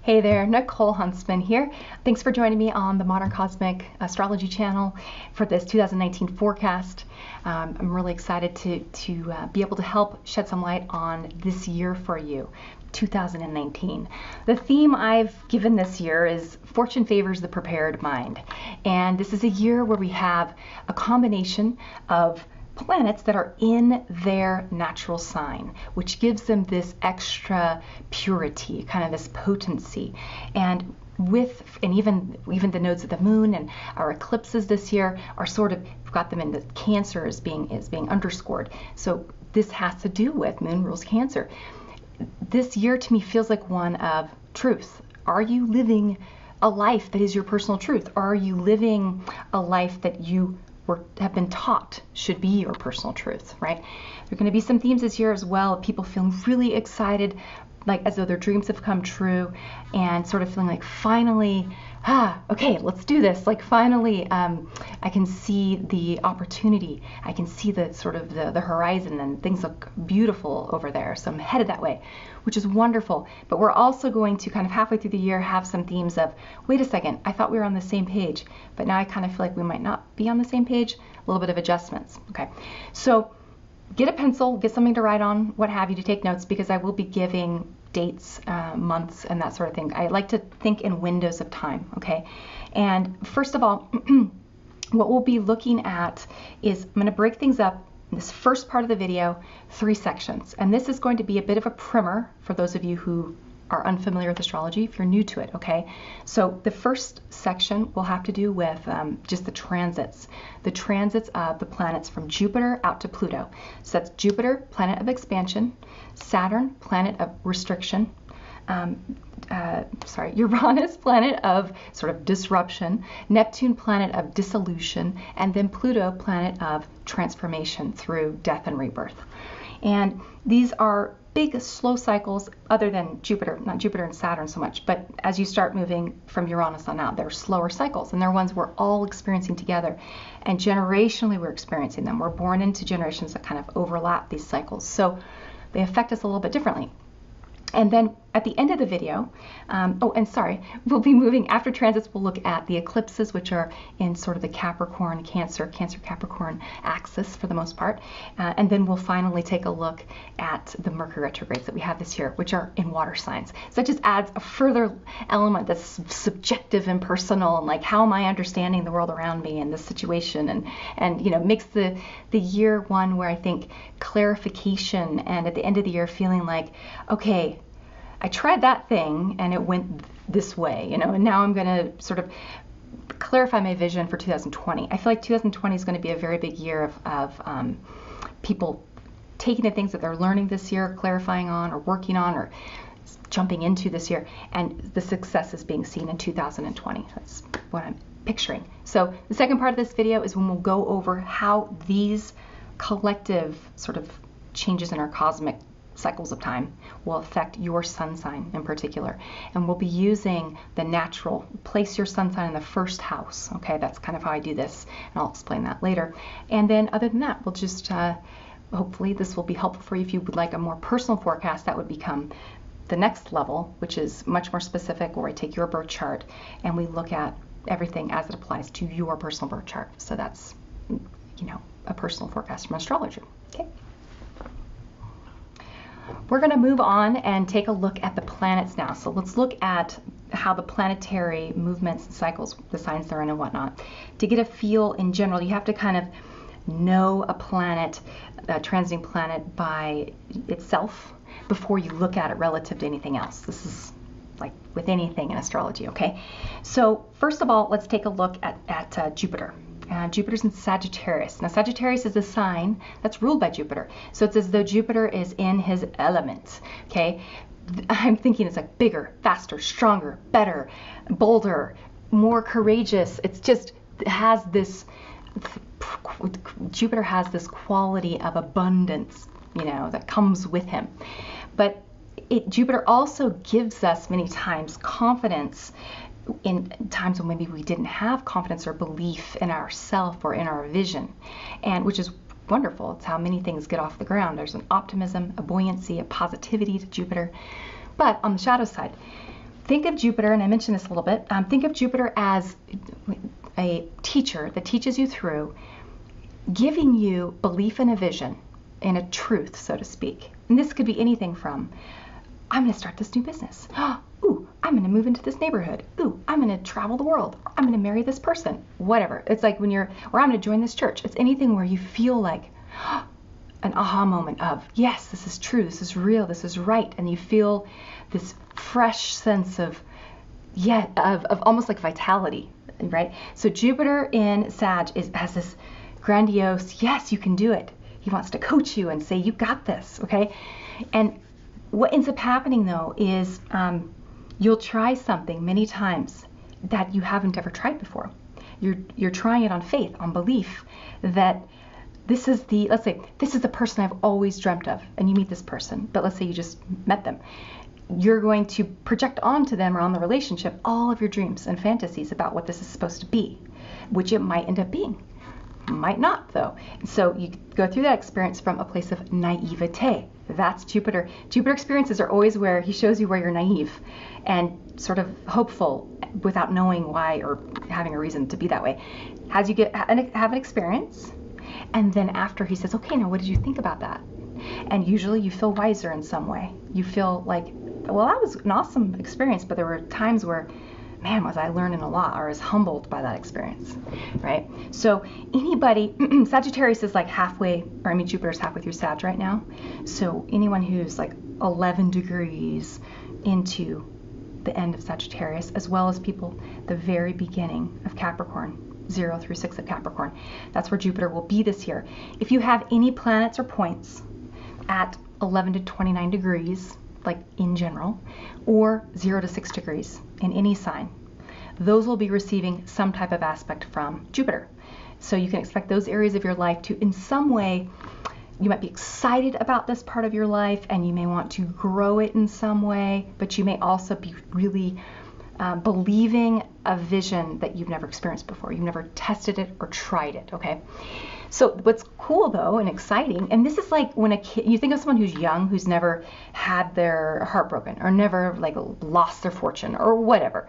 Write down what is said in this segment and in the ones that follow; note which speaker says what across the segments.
Speaker 1: Hey there, Nichole Huntsman here. Thanks for joining me on the Modern Cosmic Astrology channel for this 2019 forecast. I'm really excited to be able to help shed some light on this year for you, 2019. The theme I've given this year is Fortune Favors the Prepared Mind. And this is a year where we have a combination of planets that are in their natural sign, which gives them this extra purity, kind of this potency. And even the nodes of the moon and our eclipses this year are sort of, we've got them in the Cancer is being underscored. So this has to do with moon rules Cancer. This year to me feels like one of truth. Are you living a life that is your personal truth? Or are you living a life that you have been taught should be your personal truth, right? There are going to be some themes this year as well, people feeling really excited, like as though their dreams have come true, and sort of feeling like finally, okay, let's do this. Like finally, I can see the opportunity. I can see the sort of the horizon, and things look beautiful over there. So I'm headed that way, which is wonderful. But we're also going to kind of halfway through the year have some themes of, wait a second, I thought we were on the same page, but now I kind of feel like we might not be on the same page. A little bit of adjustments. Okay, so get a pencil, get something to write on, what have you, to take notes, because I will be giving dates, months, and that sort of thing. I like to think in windows of time, okay? And first of all, what we'll be looking at is, I'm going to break things up in this first part of the video, 3 sections. And this is going to be a bit of a primer for those of you who are unfamiliar with astrology, if you're new to it, okay? So the first section will have to do with just the transits of the planets from Jupiter out to Pluto. So that's Jupiter, planet of expansion, Saturn, planet of restriction, Uranus, planet of sort of disruption, Neptune, planet of dissolution, and then Pluto, planet of transformation through death and rebirth. And these are big, slow cycles, other than Jupiter, not Jupiter and Saturn so much, but as you start moving from Uranus on out, they're slower cycles, and they're ones we're all experiencing together. And generationally, we're experiencing them. We're born into generations that kind of overlap these cycles. So they affect us a little bit differently. And then at the end of the video, we'll be moving, after transits, we'll look at the eclipses, which are in sort of the Capricorn, Cancer, Capricorn axis for the most part. And then we'll finally take a look at the Mercury retrogrades that we have this year, which are in water signs. So it just adds a further element that's subjective and personal, and like, how am I understanding the world around me and this situation, and you know, makes the year one where I think clarification, and at the end of the year feeling like, okay, I tried that thing and it went this way, you know, and now I'm going to sort of clarify my vision for 2020. I feel like 2020 is going to be a very big year of people taking the things that they're learning this year, clarifying on or working on or jumping into this year, and the success is being seen in 2020. That's what I'm picturing. So the second part of this video is when we'll go over how these collective sort of changes in our cosmic cycles of time will affect your sun sign in particular. And we'll be using the natural, place your sun sign in the first house. Okay, that's kind of how I do this, and I'll explain that later. And then other than that, we'll just, hopefully this will be helpful for you. If you would like a more personal forecast, that would become the next level, which is much more specific, where I take your birth chart and we look at everything as it applies to your personal birth chart. So that's, you know, a personal forecast from astrology. Okay. We're going to move on and take a look at the planets now. So let's look at how the planetary movements and cycles, the signs they're in and whatnot. To get a feel in general, you have to kind of know a planet, a transiting planet by itself before you look at it relative to anything else. This is like with anything in astrology, okay? So first of all, let's take a look at Jupiter. Jupiter's in Sagittarius. Now Sagittarius is a sign that's ruled by Jupiter. So it's as though Jupiter is in his element, okay? I'm thinking it's like bigger, faster, stronger, better, bolder, more courageous. It's just, it has this, Jupiter has this quality of abundance, you know, that comes with him. But Jupiter also gives us many times confidence in times when maybe we didn't have confidence or belief in ourself or in our vision, and which is wonderful. It's how many things get off the ground. There's an optimism, a buoyancy, a positivity to Jupiter. But on the shadow side, think of Jupiter, and I mentioned this a little bit, think of Jupiter as a teacher that teaches you through, giving you belief in a vision, in a truth, so to speak. And this could be anything from, I'm going to start this new business. Ooh, I'm going to move into this neighborhood. Ooh, I'm going to travel the world. Or I'm going to marry this person. Whatever. It's like or I'm going to join this church. It's anything where you feel like an aha moment of, yes, this is true, this is real, this is right. And you feel this fresh sense of almost like vitality, right? So Jupiter in Sag has this grandiose, yes, you can do it. He wants to coach you and say, you got this, okay? And what ends up happening, though, is you'll try something many times that you haven't ever tried before. You're trying it on faith, on belief, that let's say, this is the person I've always dreamt of, and you meet this person, but let's say you just met them. You're going to project onto them or on the relationship all of your dreams and fantasies about what this is supposed to be, which it might end up being. Might not, though. So you go through that experience from a place of naivete. That's Jupiter. Jupiter experiences are always where he shows you where you're naive and sort of hopeful without knowing why or having a reason to be that way. As you have an experience, and then after he says, okay, now what did you think about that? And usually you feel wiser in some way. You feel like, well, that was an awesome experience, but there were times where, man, was I learning a lot, or was humbled by that experience, right? So anybody, Sagittarius is like Jupiter's halfway through Sag right now. So anyone who's like 11 degrees into the end of Sagittarius, as well as people the very beginning of Capricorn, 0 through 6 of Capricorn, that's where Jupiter will be this year. If you have any planets or points at 11 to 29 degrees, like in general, or 0 to 6 degrees in any sign, those will be receiving some type of aspect from Jupiter. So you can expect those areas of your life to, in some way, you might be excited about this part of your life and you may want to grow it in some way, but you may also be really believing a vision that you've never experienced before. You've never tested it or tried it, okay? So what's cool, though, and exciting, and this is like when a kid, you think of someone who's young, who's never had their heart broken or never like lost their fortune or whatever.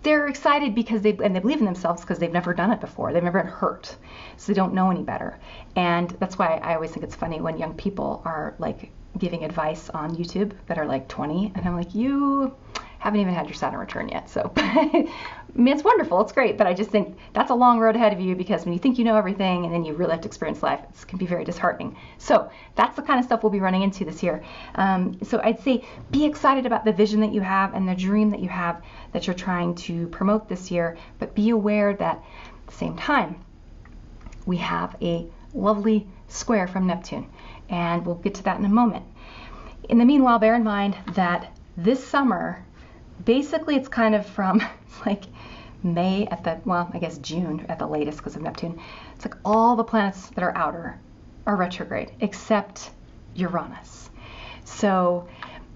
Speaker 1: They're excited because they believe in themselves because they've never done it before. They've never been hurt, so they don't know any better. And that's why I always think it's funny when young people are like giving advice on YouTube that are like 20, and I'm like, you haven't even had your Saturn return yet. So I mean, it's wonderful, it's great, but I just think that's a long road ahead of you, because when you think you know everything and then you really have to experience life, it can be very disheartening. So that's the kind of stuff we'll be running into this year. So I'd say be excited about the vision that you have and the dream that you have that you're trying to promote this year, but be aware that at the same time, we have a lovely square from Neptune, and we'll get to that in a moment. In the meanwhile, bear in mind that this summer, basically it's kind of from like May I guess June at the latest because of Neptune. It's like all the planets that are outer are retrograde except Uranus. So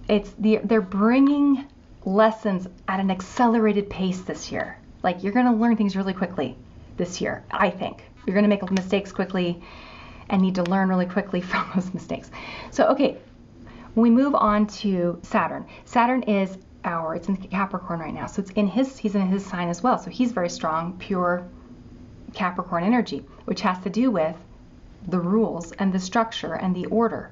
Speaker 1: they're bringing lessons at an accelerated pace this year. Like you're going to learn things really quickly this year, I think. You're going to make mistakes quickly and need to learn really quickly from those mistakes. So, okay, when we move on to Saturn. Saturn is it's in Capricorn right now, so he's in his sign as well. So he's very strong, pure Capricorn energy, which has to do with the rules and the structure and the order.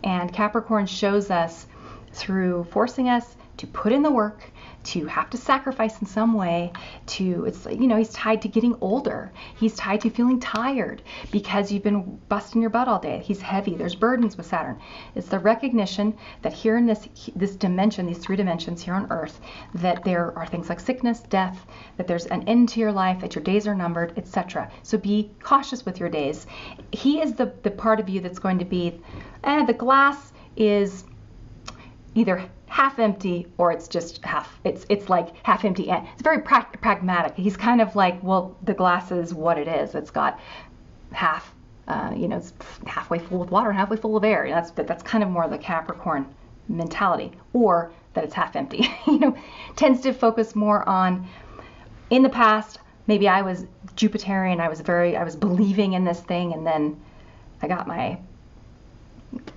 Speaker 1: And Capricorn shows us through forcing us to put in the work, to have to sacrifice in some way, he's tied to getting older. He's tied to feeling tired because you've been busting your butt all day. He's heavy. There's burdens with Saturn. It's the recognition that here in this dimension, these 3 dimensions here on Earth, that there are things like sickness, death, that there's an end to your life, that your days are numbered, etc. So be cautious with your days. He is the part of you that's going to be, the glass is either half empty or it's just it's like half empty, and it's very pragmatic. He's kind of like, well, the glass is what it is. It's got half, it's halfway full with water and halfway full of air. That's kind of more the Capricorn mentality, or that it's half empty. Tends to focus more on, in the past, maybe I was Jupiterian, I was believing in this thing, and then I got my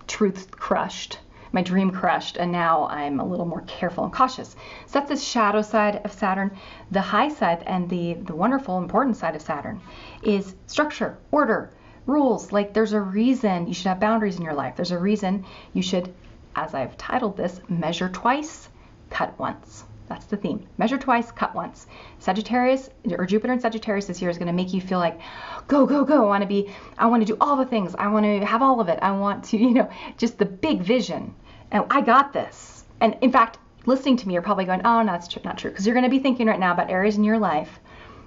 Speaker 1: truth crushed. my dream crushed, and now I'm a little more careful and cautious. So that's the shadow side of Saturn. The high side and the wonderful, important side of Saturn is structure, order, rules. Like, there's a reason you should have boundaries in your life. There's a reason you should, as I've titled this, measure twice, cut once. That's the theme. Measure twice, cut once. Sagittarius, or Jupiter in Sagittarius this year is going to make you feel like, go, go, go. I want to do all the things. I want to have all of it. I want to, just the big vision. And I got this. And in fact, listening to me, you're probably going, oh, no, that's not true. Because you're going to be thinking right now about areas in your life.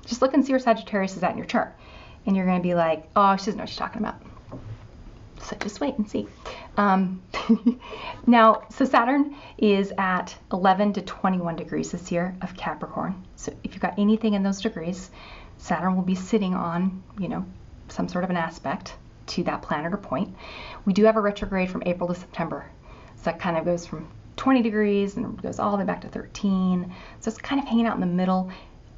Speaker 1: Just look and see where Sagittarius is at in your chart. And you're going to be like, oh, she doesn't know what she's talking about. So just wait and see. Now, so Saturn is at 11 to 21 degrees this year of Capricorn. So if you've got anything in those degrees, Saturn will be sitting on, some sort of an aspect to that planet or point. We do have a retrograde from April to September. So that kind of goes from 20 degrees and goes all the way back to 13. So it's kind of hanging out in the middle.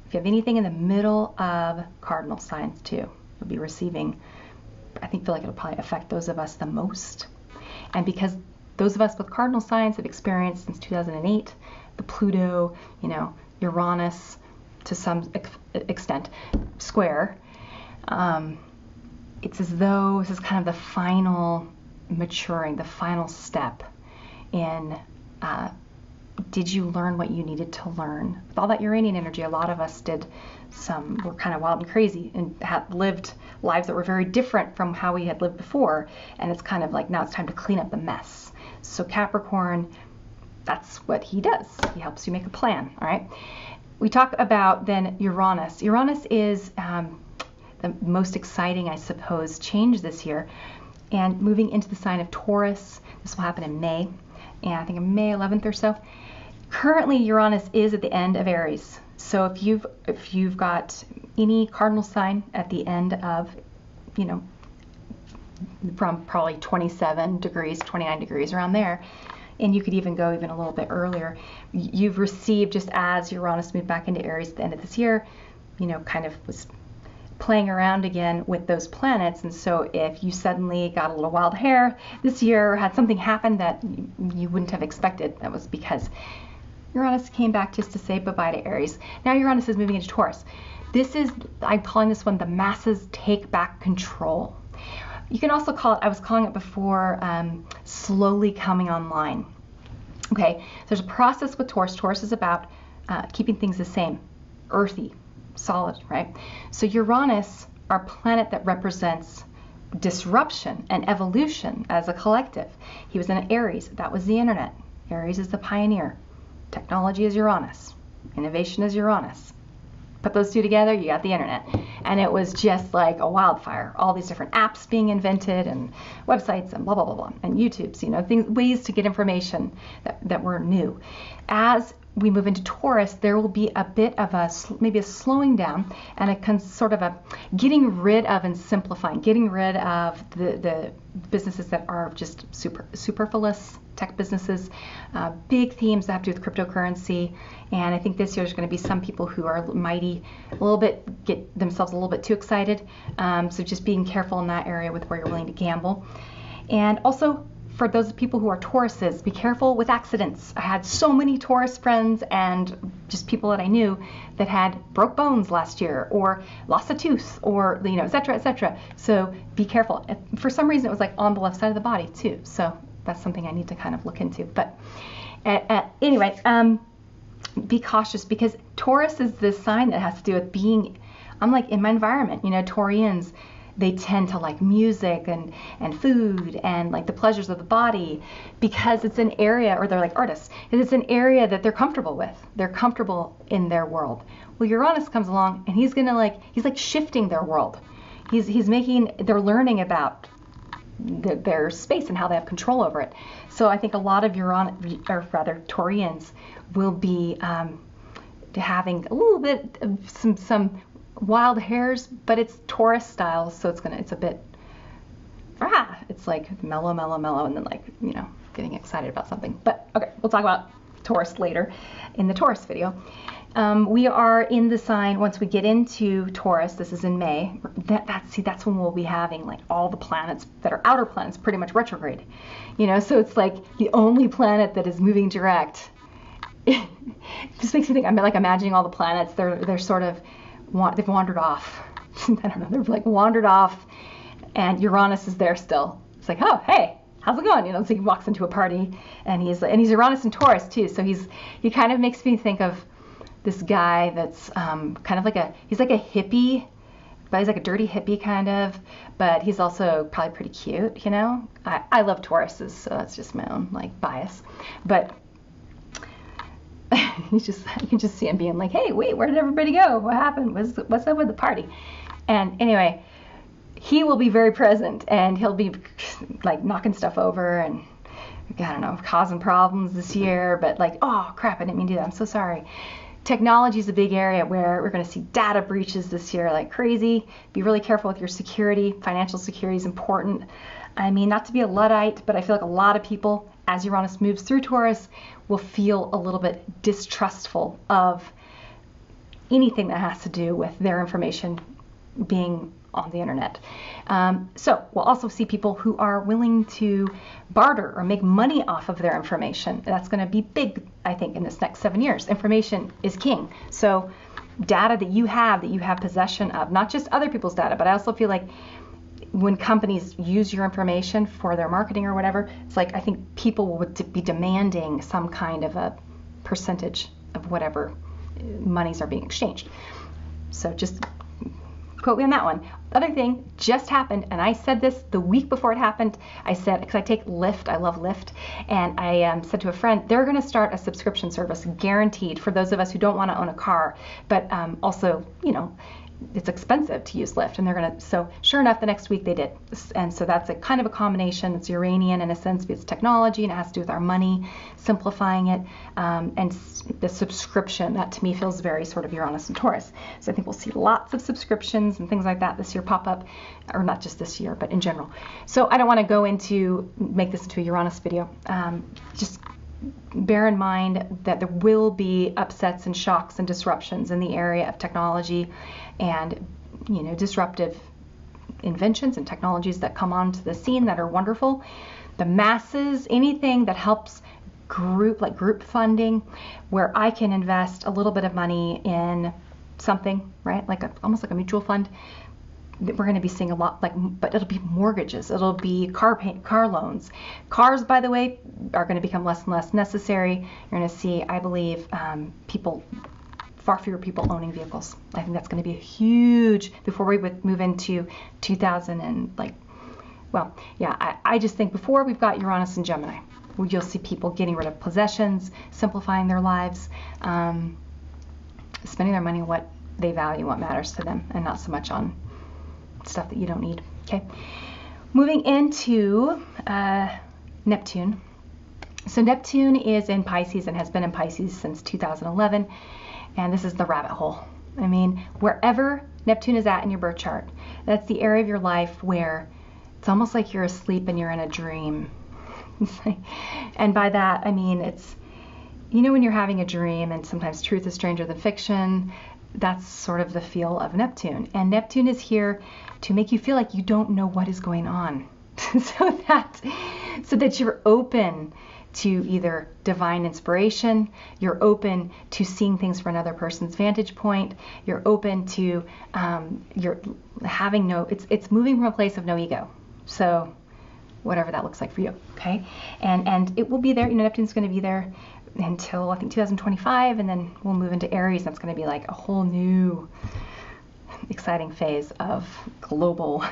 Speaker 1: If you have anything in the middle of cardinal signs too, you'll be receiving, I feel like it'll probably affect those of us the most. And because those of us with cardinal signs have experienced since 2008, the Pluto, Uranus, to some extent, square, it's as though this is kind of the final maturing, the final step in did you learn what you needed to learn? With all that Uranian energy, a lot of us were kind of wild and crazy and had lived lives that were very different from how we had lived before. And it's kind of like, now it's time to clean up the mess. So Capricorn, that's what he does. He helps you make a plan, all right? We talk about then Uranus. Uranus is the most exciting, I suppose, change this year. And moving into the sign of Taurus, this will happen in May. And I think in May 11th or so. Currently, Uranus is at the end of Aries. So if you've got any cardinal sign at the end of, from probably 27 degrees, 29 degrees, around there, and you could even go even a little bit earlier, you've received, just as Uranus moved back into Aries at the end of this year, kind of was playing around again with those planets. And so if you suddenly got a little wild hair this year or had something happen that you wouldn't have expected, that was because Uranus came back just to say bye-bye to Aries. Now Uranus is moving into Taurus. I'm calling this one the masses take back control. You can also call it, I was calling it before, slowly coming online. Okay, so there's a process with Taurus. Taurus is about keeping things the same, earthy, solid, right? So Uranus, our planet that represents disruption and evolution as a collective. He was in Aries. That was the internet. Aries is the pioneer. Technology is Uranus. Innovation is Uranus. Put those two together, you got the internet. And it was just like a wildfire. All these different apps being invented and websites and blah, blah, blah, blah. And YouTubes, ways to get information that were new. As we move into Taurus, there will be a bit of maybe a slowing down and sort of a getting rid of and simplifying, getting rid of the businesses that are just superfluous tech businesses, big themes that have to do with cryptocurrency. And I think this year there's going to be some people who are get themselves a little bit too excited. So just being careful in that area with where you're willing to gamble. And also, for those people who are Tauruses, be careful with accidents. I had so many Taurus friends and just people that I knew that had broke bones last year or lost a tooth or, et cetera, et cetera. So be careful. For some reason, it was like on the left side of the body too. So that's something I need to kind of look into. But anyway, be cautious because Taurus is this sign that has to do with being, I'm like in my environment, Taurians, they tend to like music and food and like the pleasures of the body because it's an area, or they're like artists, because it's an area that they're comfortable with. They're comfortable in their world. Well, Uranus comes along and he's like shifting their world. They're learning about their space and how they have control over it. So I think a lot of Taurians will be having a little bit of some wild hairs, but it's Taurus style, so it's a bit it's like mellow, and then like getting excited about something. But okay, we'll talk about Taurus later in the Taurus video. We are in the sign, once we get into Taurus, this is in May, that's when we'll be having like all the planets that are outer planets pretty much retrograde. You know, so it's like the only planet that is moving direct. It just makes me think, I'm like imagining all the planets, they're sort of, they've wandered off. I don't know, they've like wandered off, and Uranus is there still. It's like, oh, hey, how's it going? You know, so he walks into a party, and he's Uranus and Taurus too. So he kind of makes me think of this guy that's kind of like he's like a hippie, but he's like a dirty hippie kind of, but he's also probably pretty cute, you know? I love Tauruses, so that's just my own like bias. But you can just see him being like, hey, wait, where did everybody go? What happened? What's up with the party? And anyway, he will be very present, and he'll be like knocking stuff over and, I don't know, causing problems this year, but like, oh crap, I didn't mean to do that, I'm so sorry. Technology is a big area where we're going to see data breaches this year like crazy. Be really careful with your security. Financial security is important. I mean, not to be a Luddite, but I feel like a lot of people, as Uranus moves through Taurus, will feel a little bit distrustful of anything that has to do with their information being on the internet. So we'll also see people who are willing to barter or make money off of their information. That's going to be big, I think, in this next 7 years. Information is king. So data that you have possession of, not just other people's data, but I also feel like when companies use your information for their marketing or whatever, it's like I think people would be demanding some kind of a percentage of whatever monies are being exchanged. So just quote me on that one. Other thing just happened, and I said this the week before it happened. I said, because I take Lyft, I love Lyft, and I said to a friend, they're going to start a subscription service guaranteed for those of us who don't want to own a car, but also, you know, it's expensive to use Lyft, and they're going to, so sure enough, the next week they did. And so that's a kind of a combination. It's Uranian in a sense, because it's technology and it has to do with our money, simplifying it, and the subscription, that to me feels very sort of Uranus and Taurus. So I think we'll see lots of subscriptions and things like that this year pop up, or not just this year, but in general. So I don't want to make this into a Uranus video. Just bear in mind that there will be upsets and shocks and disruptions in the area of technology and, you know, disruptive inventions and technologies that come onto the scene that are wonderful. The masses, anything that helps group funding, where I can invest a little bit of money in something, right? Like almost like a mutual fund. We're going to be seeing a lot, but it'll be mortgages, it'll be car loans. Cars, by the way, are going to become less and less necessary. You're going to see, I believe, far fewer people owning vehicles. I think that's going to be a huge, before we would move into 2000 and I just think before we've got Uranus and Gemini, you'll see people getting rid of possessions, simplifying their lives, spending their money on what they value, what matters to them, and not so much on stuff that you don't need. Okay, moving into Neptune. So Neptune is in Pisces and has been in Pisces since 2011, and this is the rabbit hole. I mean, wherever Neptune is at in your birth chart, that's the area of your life where it's almost like you're asleep and you're in a dream. And by that I mean, it's, you know, when you're having a dream and sometimes truth is stranger than fiction, that's sort of the feel of Neptune. And Neptune is here to make you feel like you don't know what is going on. so that you're open to either divine inspiration, you're open to seeing things from another person's vantage point, you're open to, you're having it's moving from a place of no ego. So whatever that looks like for you, okay? And it will be there, you know, Neptune's going to be there until I think 2025, and then we'll move into Aries. That's going to be like a whole new exciting phase of global,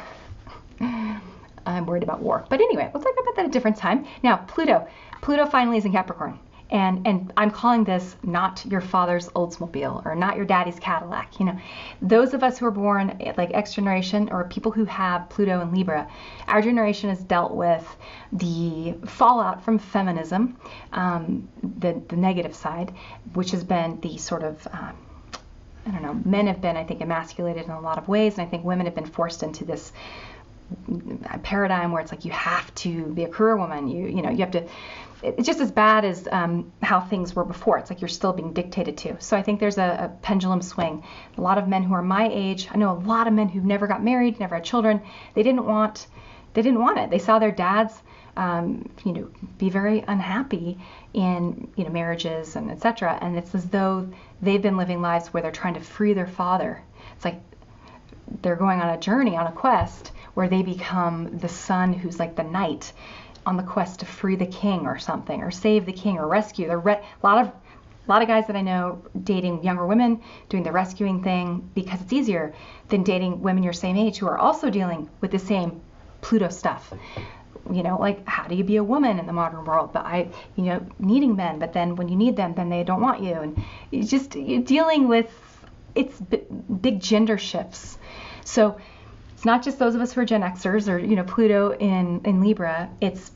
Speaker 1: I'm worried about war. But anyway, we'll talk about that at a different time. Now, Pluto finally is in Capricorn. And I'm calling this not your father's Oldsmobile or not your daddy's Cadillac. You know, those of us who are born like X generation or people who have Pluto and Libra, our generation has dealt with the fallout from feminism, the negative side, which has been the sort of, I don't know, men have been, I think, emasculated in a lot of ways, and I think women have been forced into this paradigm where it's like you have to be a career woman. You have to. It's just as bad as how things were before. It's like you're still being dictated to. So I think there's a pendulum swing. A lot of men who are my age, I know a lot of men who never got married, never had children. They didn't want it. They saw their dads, be very unhappy in marriages and etc. And it's as though they've been living lives where they're trying to free their father. It's like they're going on a journey, on a quest, where they become the son who's like the knight on the quest to free the king or something, or save the king, or rescue. A lot of guys that I know dating younger women, doing the rescuing thing because it's easier than dating women your same age who are also dealing with the same Pluto stuff. Like, how do you be a woman in the modern world? But needing men, but then when you need them, then they don't want you, and you're dealing with big gender shifts. So it's not just those of us who are Gen Xers or Pluto in Libra. It's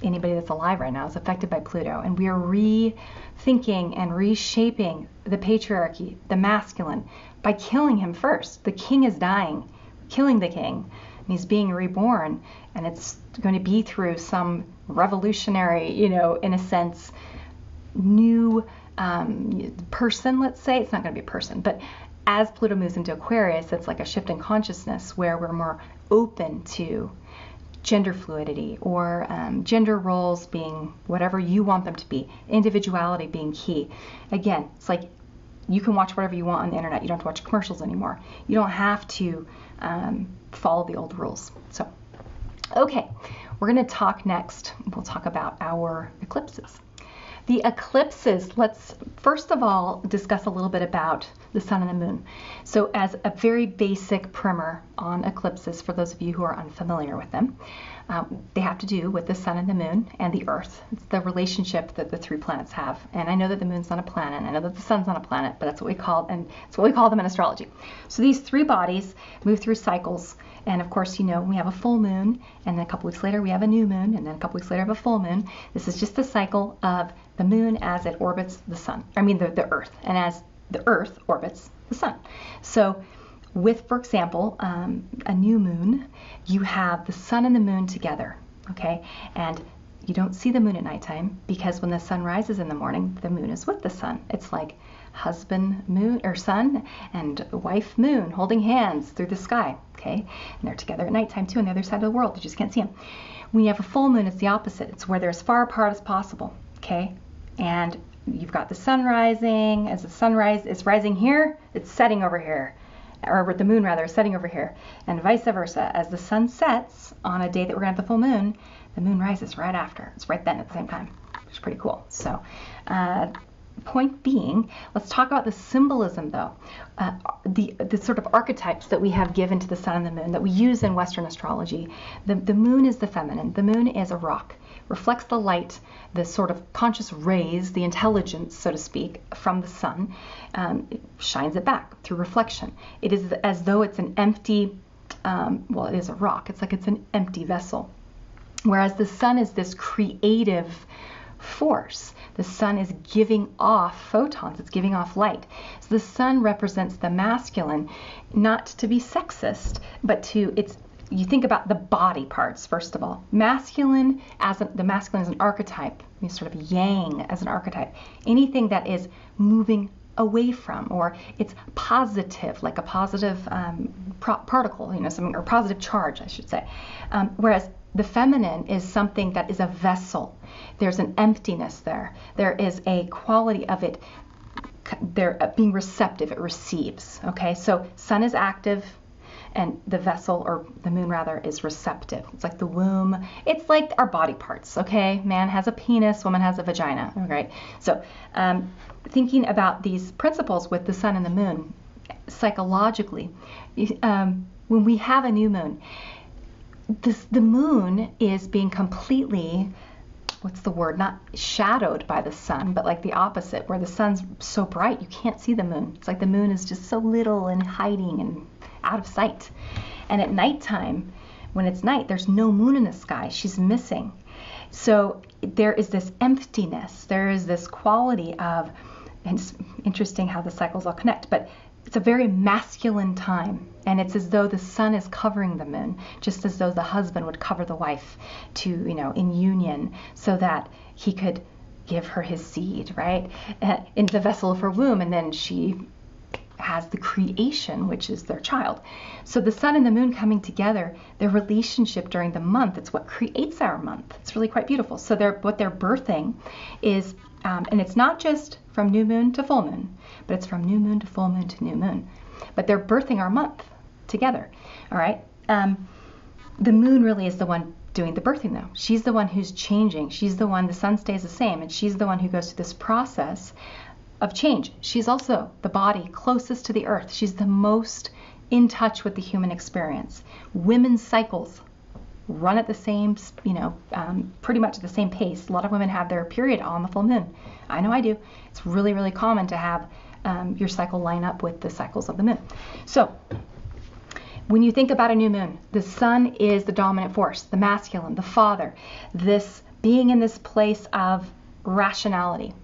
Speaker 1: anybody that's alive right now is affected by Pluto, and we are rethinking and reshaping the patriarchy, the masculine, by killing him first. The king is dying, killing the king, and he's being reborn, and it's going to be through some revolutionary, in a sense, new person. Let's say it's not going to be a person, but as Pluto moves into Aquarius, it's like a shift in consciousness where we're more open to gender fluidity, or gender roles being whatever you want them to be, individuality being key. Again, it's like you can watch whatever you want on the internet. You don't have to watch commercials anymore. You don't have to follow the old rules. So, okay, we're going to talk next. We'll talk about our eclipses. The eclipses, let's first of all discuss a little bit about the sun and the moon. So as a very basic primer on eclipses, for those of you who are unfamiliar with them, they have to do with the sun and the moon and the earth. It's the relationship that the three planets have. And I know that the moon's not a planet, and I know that the sun's not a planet, but that's what we call them in astrology. So these three bodies move through cycles. And of course, we have a full moon, and then a couple weeks later we have a new moon, and then a couple weeks later we have a full moon. This is just the cycle of the moon as it orbits the sun. The earth, and as the earth orbits the sun. So with, for example, a new moon, you have the sun and the moon together, okay? And you don't see the moon at nighttime, because when the sun rises in the morning, the moon is with the sun. It's like husband moon, or sun, and wife moon holding hands through the sky, okay? And they're together at nighttime too, on the other side of the world. You just can't see them. When you have a full moon, it's the opposite. It's where they're as far apart as possible, okay? And you've got the sun rising. As the sunrise is rising here, it's setting over here, or the moon rather is setting over here, and vice versa. As the sun sets on a day that we're gonna have the full moon, the moon rises right after. It's right then at the same time, which is pretty cool. So point being, let's talk about the symbolism though, the sort of archetypes that we have given to the sun and the moon that we use in Western astrology. The moon is the feminine. The moon is a rock, reflects the light, the sort of conscious rays, the intelligence, so to speak, from the sun, shines it back through reflection. It is as though it's an empty, it is a rock. It's like it's an empty vessel. Whereas the sun is this creative force. The sun is giving off photons. It's giving off light. So the sun represents the masculine, not to be sexist, but you think about the body parts, first of all. The masculine as an archetype, sort of yang as an archetype. Anything that is moving away from, or it's positive, like a positive particle, something, or positive charge, I should say. Whereas the feminine is something that is a vessel. There's an emptiness there. There is a quality of it. They're being receptive. It receives. Okay, so sun is active, and the vessel, or the moon rather, is receptive. It's like the womb. It's like our body parts. Okay, man has a penis, woman has a vagina. Right. So thinking about these principles with the sun and the moon, psychologically, when we have a new moon, the moon is being completely, not shadowed by the sun, but like the opposite, where the sun's so bright you can't see the moon. It's like the moon is just so little and hiding and out of sight. And at nighttime, when it's night, there's no moon in the sky. She's missing. So there is this emptiness. There is this quality of, and it's interesting how the cycles all connect, but it's a very masculine time, and it's as though the sun is covering the moon, just as though the husband would cover the wife to, in union, so that he could give her his seed, right, into the vessel of her womb, and then she has the creation, which is their child. So the sun and the moon coming together, their relationship during the month, it's what creates our month. It's really quite beautiful. So what they're birthing is, and it's not just from new moon to full moon, but it's from new moon to full moon to new moon. But they're birthing our month together, all right? The moon really is the one doing the birthing, though. She's the one who's changing. She's the one, the sun stays the same, and she's the one who goes through this process of change. She's also the body closest to the earth. She's the most in touch with the human experience. Women's cycles run at the same, pretty much at the same pace. A lot of women have their period on the full moon. I know I do. It's really, really common to have your cycle line up with the cycles of the moon. So when you think about a new moon, the sun is the dominant force, the masculine, the father, this being in this place of rationality.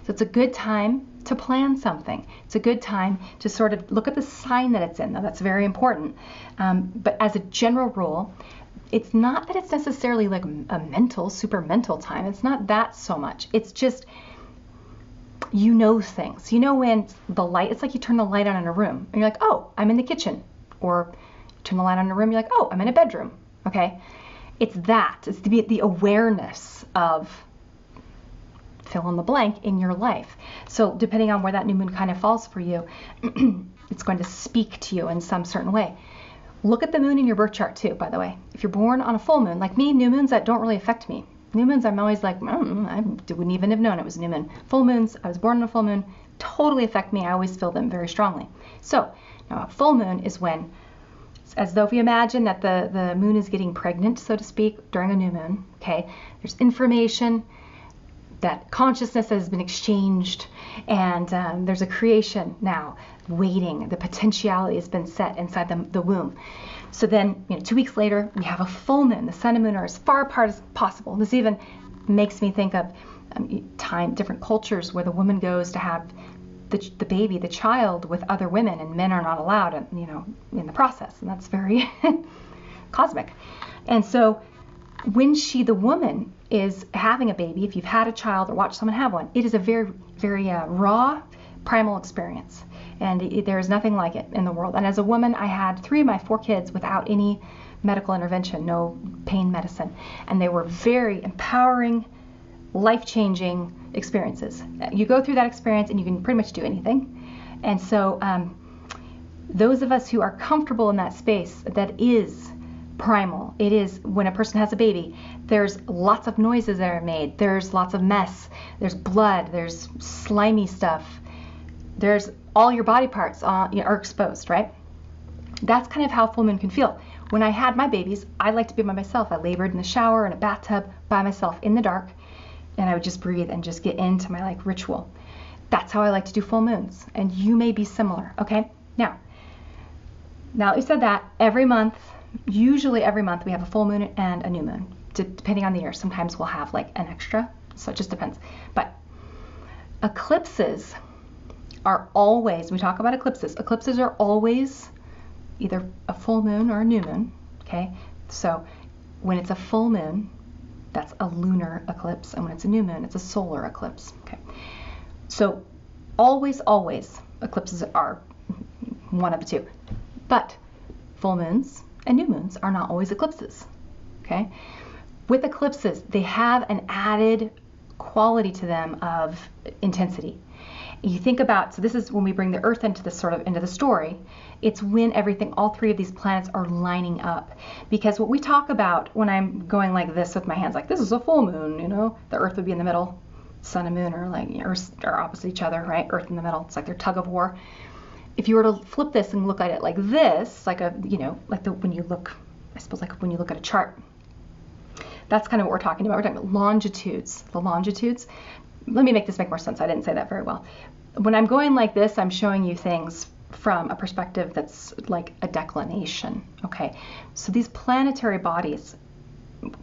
Speaker 1: So it's a good time to plan something. It's a good time to sort of look at the sign that it's in. Now, that's very important. But as a general rule, it's not that it's necessarily like a super mental time. It's not that so much. It's just, things. When the light, it's like you turn the light on in a room and you're like, oh, I'm in the kitchen. Or you turn the light on in a room, you're like, oh, I'm in a bedroom. Okay? It's that. It's the awareness of fill in the blank in your life. So depending on where that new moon kind of falls for you, it's going to speak to you in some certain way. Look at the moon in your birth chart too, by the way. If you're born on a full moon, like me, new moons that don't really affect me. New moons, I'm always like, I wouldn't even have known it was a new moon. Full moons, I was born on a full moon, totally affect me. I always feel them very strongly. So now a full moon is when, as though if you imagine that the moon is getting pregnant, so to speak, during a new moon, okay? There's information, that consciousness has been exchanged, and there's a creation now waiting. The potentiality has been set inside the womb. So then, 2 weeks later, we have a full moon. The sun and moon are as far apart as possible. This even makes me think of different cultures where the woman goes to have the baby, the child, with other women, and men are not allowed, in the process. And that's very cosmic. And so when the woman is having a baby, if you've had a child or watched someone have one, it is a very, very raw, primal experience. And there is nothing like it in the world. And as a woman, I had 3 of my 4 kids without any medical intervention, no pain medicine. And they were very empowering, life-changing experiences. You go through that experience and you can pretty much do anything. And so those of us who are comfortable in that space, that is primal. It is when a person has a baby, there's lots of noises that are made. There's lots of mess. There's blood. There's slimy stuff. There's all your body parts are exposed, right? That's kind of how full moon can feel. When I had my babies, I like to be by myself. I labored in the shower, in a bathtub, by myself in the dark, and I would just breathe and just get into my ritual. That's how I like to do full moons, and you may be similar, okay? Now that we said that, usually every month we have a full moon and a new moon, depending on the year. Sometimes we'll have an extra, so it just depends. But eclipses are always, we talk about eclipses are always either a full moon or a new moon, okay? So when it's a full moon, that's a lunar eclipse, and when it's a new moon, it's a solar eclipse, okay? So always, eclipses are one of the two. But full moons and new moons are not always eclipses, okay? With eclipses, they have an added quality to them of intensity. You think about, so this is when we bring the Earth into the story. It's when all 3 of these planets are lining up. Because what we talk about when I'm going like this with my hands, like this is a full moon, the Earth would be in the middle, sun and moon are opposite each other, right? Earth in the middle. It's like their tug of war. If you were to flip this and look at it like this, when you look at a chart, that's kind of what we're talking about. We're talking about longitudes. The longitudes. Let me make this make more sense. I didn't say that very well. When I'm going like this, I'm showing you things from a perspective that's like a declination. Okay. So these planetary bodies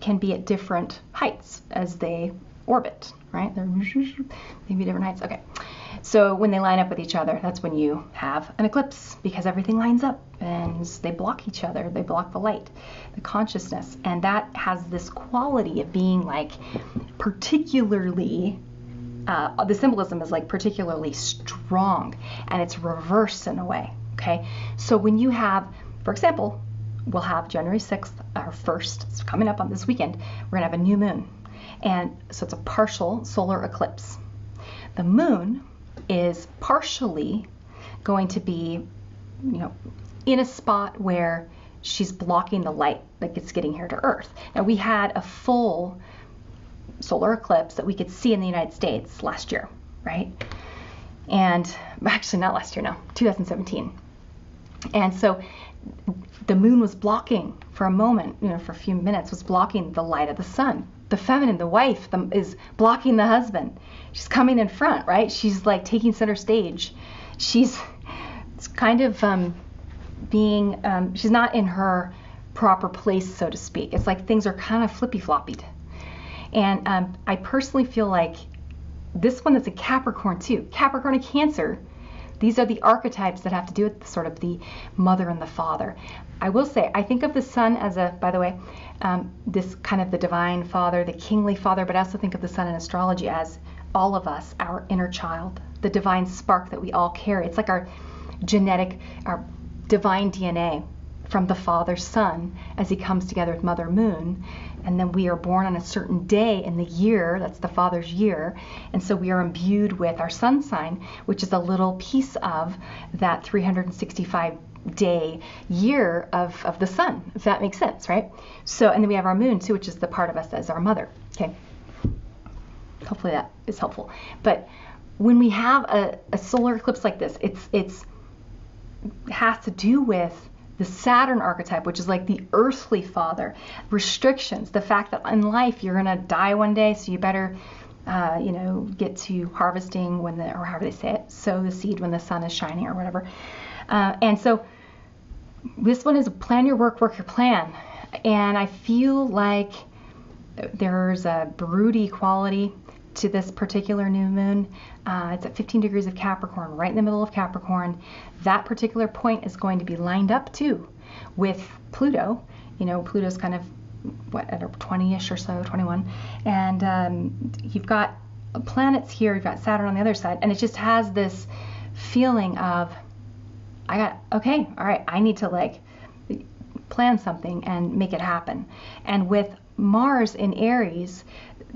Speaker 1: can be at different heights as they orbit, right? They're maybe different heights. Okay. So when they line up with each other, that's when you have an eclipse, because everything lines up and they block each other. They block the light, the consciousness. And that has this quality of being like particularly, the symbolism is like particularly strong, and it's reversed in a way. Okay. So when you have, for example, we'll have January 6th, our 1st, it's coming up on this weekend, we're going to have a new moon. And so it's a partial solar eclipse. The moon is partially going to be, in a spot where she's blocking the light that gets getting here to Earth. Now, we had a full solar eclipse that we could see in the United States last year, right? And actually not last year, no, 2017. And so the moon was blocking for a moment, for a few minutes, was blocking the light of the sun. The feminine, the wife, is blocking the husband. She's coming in front, right? She's like taking center stage. It's kind of she's not in her proper place, so to speak. It's like things are kind of flippy-floppied. And I personally feel like this one is a Capricorn too. Capricorn and Cancer, these are the archetypes that have to do with sort of the mother and the father. I will say, I think of the sun as by the way, this kind of the divine father, the kingly father, but I also think of the sun in astrology as all of us, our inner child, the divine spark that we all carry. It's like our genetic, our divine DNA from the father's son as he comes together with Mother Moon. And then we are born on a certain day in the year, that's the father's year. And so we are imbued with our sun sign, which is a little piece of that 365-day year of the sun, if that makes sense, right? So, and then we have our moon too, which is the part of us as our mother, okay? Hopefully that is helpful. But when we have a solar eclipse like this, it has to do with the Saturn archetype, which is like the earthly father, restrictions, the fact that in life you're going to die one day, so you better, get to harvesting or however they say it, sow the seed when the sun is shining or whatever. And so this one is plan your work, work your plan. And I feel like there's a broody quality to this particular new moon. It's at 15 degrees of Capricorn, right in the middle of Capricorn. That particular point is going to be lined up too with Pluto. Pluto's kind of at a 20-ish or so, 21. And you've got planets here, you've got Saturn on the other side, and it just has this feeling of, I need to plan something and make it happen. And with Mars in Aries,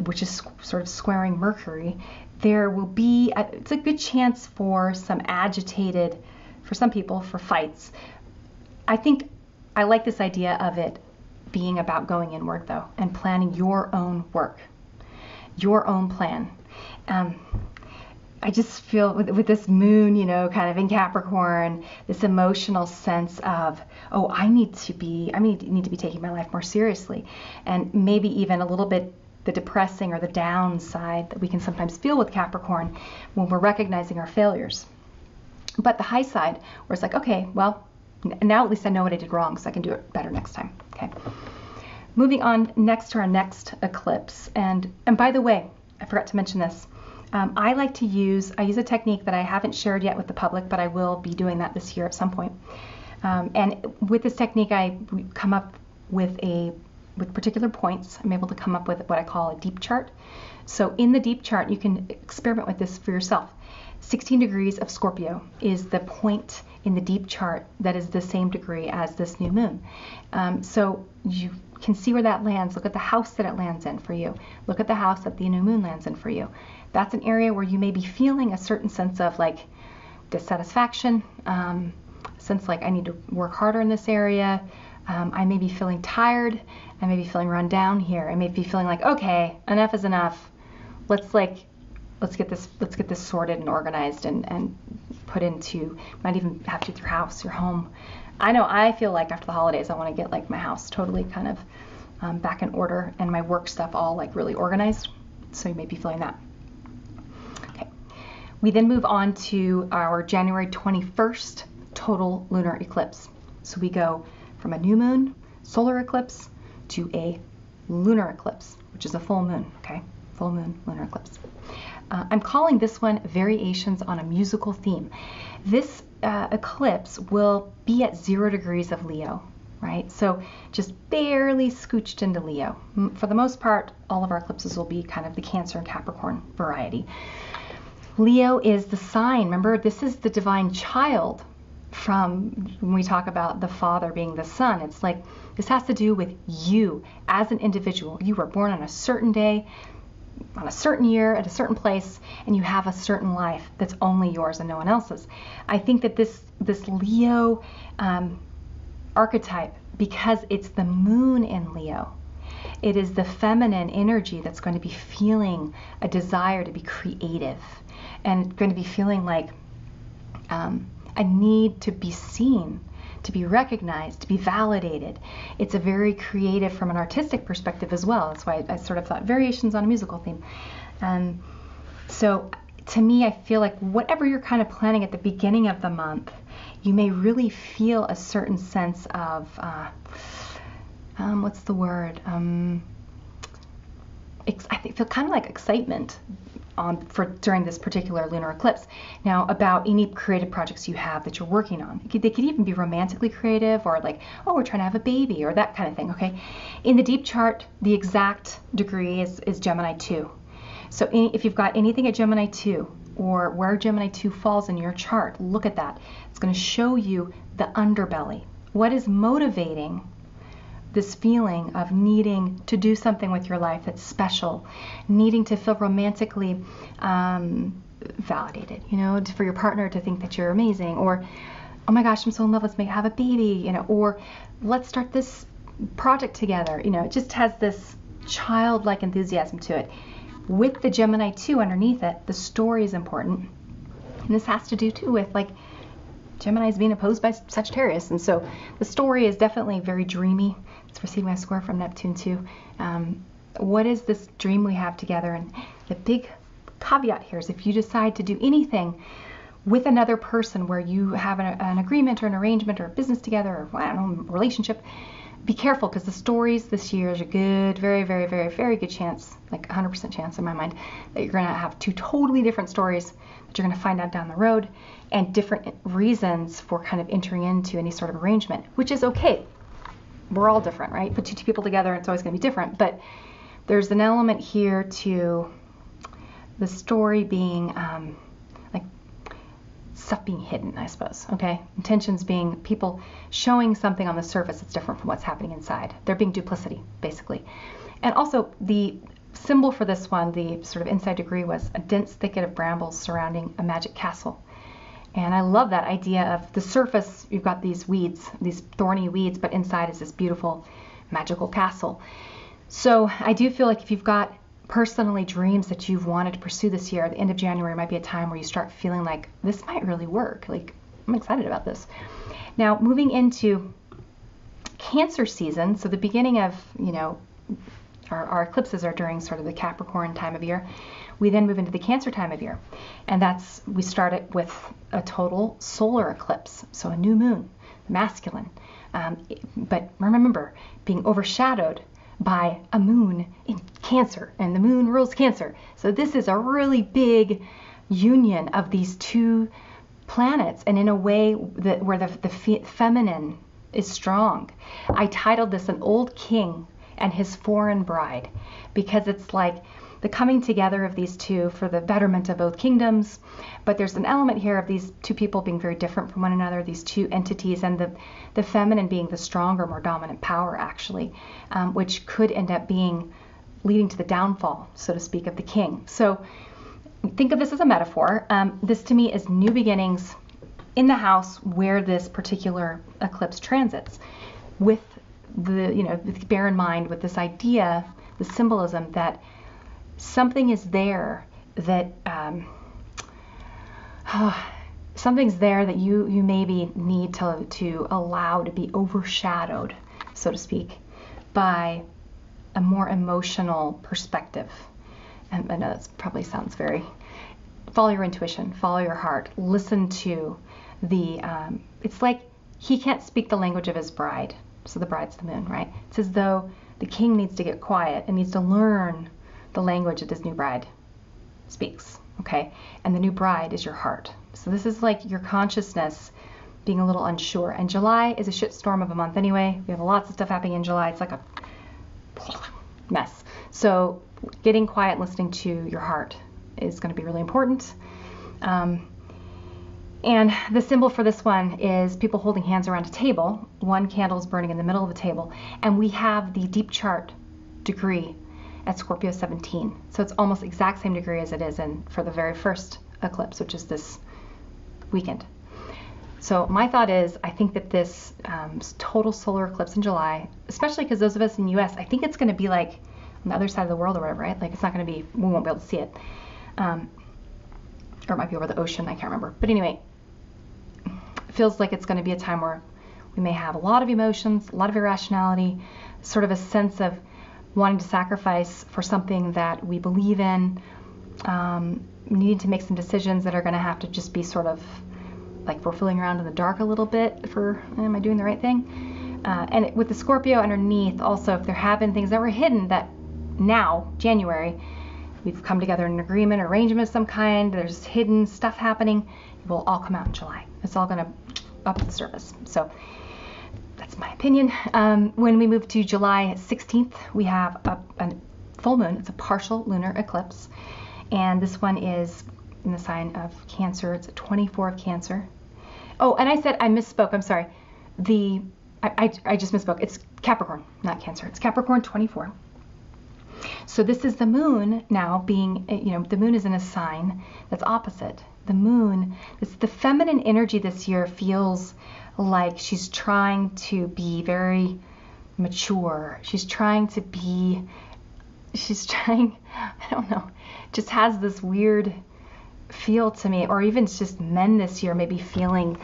Speaker 1: which is sort of squaring Mercury, there will be, it's a good chance for some agitated, for some people, for fights. I think I like this idea of it being about going inward though, and planning your own work, your own plan. I just feel with this moon, kind of in Capricorn, this emotional sense of, I need to be taking my life more seriously, and maybe even a little bit the depressing or the downside that we can sometimes feel with Capricorn when we're recognizing our failures. But the high side, where it's like, okay, well, now at least I know what I did wrong, so I can do it better next time. Okay. Moving on next to our next eclipse, and by the way, I forgot to mention this. I use a technique that I haven't shared yet with the public, but I will be doing that this year at some point. And with this technique, I come up with particular points. I'm able to come up with what I call a deep chart. So in the deep chart, you can experiment with this for yourself. 16 degrees of Scorpio is the point in the deep chart that is the same degree as this new moon. So you can see where that lands. Look at the house that it lands in for you. Look at the house that the new moon lands in for you. That's an area where you may be feeling a certain sense of dissatisfaction, sense I need to work harder in this area. I may be feeling tired. I may be feeling run down here. I may be feeling okay, enough is enough. Let's get this sorted and organized and put into, might even have to do your house, your home. I know I feel like after the holidays I want to get my house totally kind of back in order and my work stuff all really organized. So you may be feeling that. Okay. We then move on to our January 21st total lunar eclipse. So we go from a new moon solar eclipse to a lunar eclipse, which is a full moon, okay? Full moon lunar eclipse. I'm calling this one Variations on a Musical Theme. This eclipse will be at 0 degrees of Leo, right? So just barely scooched into Leo. For the most part, all of our eclipses will be kind of the Cancer and Capricorn variety. Leo is the sign. Remember, this is the divine child from when we talk about the father being the son. It's like this has to do with you as an individual. You were born on a certain day, on a certain year, at a certain place, and you have a certain life that's only yours and no one else's. I think that this Leo archetype, because it's the moon in Leo, it is the feminine energy that's going to be feeling a desire to be creative and going to be feeling like a need to be seen, to be recognized, to be validated. It's a very creative from an artistic perspective as well. That's why I sort of thought variations on a musical theme. So to me, I feel like whatever you're kind of planning at the beginning of the month, you may really feel a certain sense of, what's the word? I feel kind of like excitement during this particular lunar eclipse. Now, about any creative projects you have that you're working on. They could even be romantically creative, or like, oh, we're trying to have a baby, or that kind of thing, okay? In the deep chart, the exact degree is Gemini 2. So if you've got anything at Gemini 2, or where Gemini 2 falls in your chart, look at that. It's going to show you the underbelly. What is motivating this feeling of needing to do something with your life that's special, needing to feel romantically validated, you know, for your partner to think that you're amazing, or, oh my gosh, I'm so in love, let's have a baby, you know, or let's start this project together. You know, it just has this childlike enthusiasm to it. With the Gemini 2 underneath it, the story is important. And this has to do too with like Gemini is being opposed by Sagittarius, and so the story is definitely very dreamy. It's receiving a score from Neptune too. What is this dream we have together? And the big caveat here is if you decide to do anything with another person where you have an agreement or an arrangement or a business together, or I don't know, relationship, be careful, because the stories this year is a good, very, very, very, very good chance, like 100% chance in my mind, that you're going to have two totally different stories that you're going to find out down the road, and different reasons for kind of entering into any sort of arrangement, which is okay. We're all different, right? Put two people together, it's always going to be different. But there's an element here to the story being like stuff being hidden, I suppose. Okay, intentions being people showing something on the surface that's different from what's happening inside. There being duplicity, basically. And also the symbol for this one, the sort of inside degree, was a dense thicket of brambles surrounding a magic castle. And I love that idea of the surface, you've got these weeds, these thorny weeds, but inside is this beautiful magical castle. So I do feel like if you've got personally dreams that you've wanted to pursue this year, the end of January might be a time where you start feeling like this might really work. Like, I'm excited about this. Now, moving into Cancer season, so the beginning of, you know, our eclipses are during sort of the Capricorn time of year. We then move into the Cancer time of year, and we start it with a total solar eclipse, so a new moon, masculine. But remember, being overshadowed by a moon in Cancer, and the moon rules Cancer. So this is a really big union of these two planets, and in a way where the feminine is strong. I titled this An Old King and His Foreign Bride, because it's like the coming together of these two for the betterment of both kingdoms. But there's an element here of these two people being very different from one another, these two entities, and the feminine being the stronger, more dominant power, actually, which could end up leading to the downfall, so to speak, of the king. So think of this as a metaphor. This to me is new beginnings in the house where this particular eclipse transits, with bear in mind with this idea, the symbolism that something is there that something's there that you maybe need to allow to be overshadowed, so to speak, by a more emotional perspective. And I know that probably sounds very, follow your intuition, follow your heart, listen to it's like he can't speak the language of his bride. So the bride's the moon, right? It's as though the king needs to get quiet and needs to learn the language of his new bride. speaks, okay? And the new bride is your heart. So this is like your consciousness being a little unsure. And July is a shitstorm of a month anyway. We have lots of stuff happening in July. It's like a mess. So getting quiet and listening to your heart is going to be really important. And the symbol for this one is people holding hands around a table. One candle is burning in the middle of the table. And we have the deep chart degree at Scorpio 17. So it's almost exact same degree as it is for the very first eclipse, which is this weekend. So my thought is, I think that this total solar eclipse in July, especially because those of us in the US, I think it's going to be like on the other side of the world or whatever, right? Like it's not going to be, we won't be able to see it. Or it might be over the ocean, I can't remember. But anyway, it feels like it's going to be a time where we may have a lot of emotions, a lot of irrationality, sort of a sense of wanting to sacrifice for something that we believe in, needing to make some decisions that are going to have to just be sort of like we're feeling around in the dark a little bit for, am I doing the right thing? And with the Scorpio underneath, also, if there have been things that were hidden that now, January, we've come together in an agreement, arrangement of some kind, there's hidden stuff happening, it will all come out in July. It's all going to up the surface. So that's my opinion. When we move to July 16th, we have a full moon. It's a partial lunar eclipse. And this one is in the sign of Cancer. It's a 24 of Cancer. Oh, and I said I misspoke. I'm sorry. I just misspoke. It's Capricorn, not Cancer. It's Capricorn 24. So this is the moon now being, the moon is in a sign that's opposite. The moon, the feminine energy this year feels like she's trying to be very mature. She's trying, I don't know, just has this weird feel to me, or even just men this year maybe feeling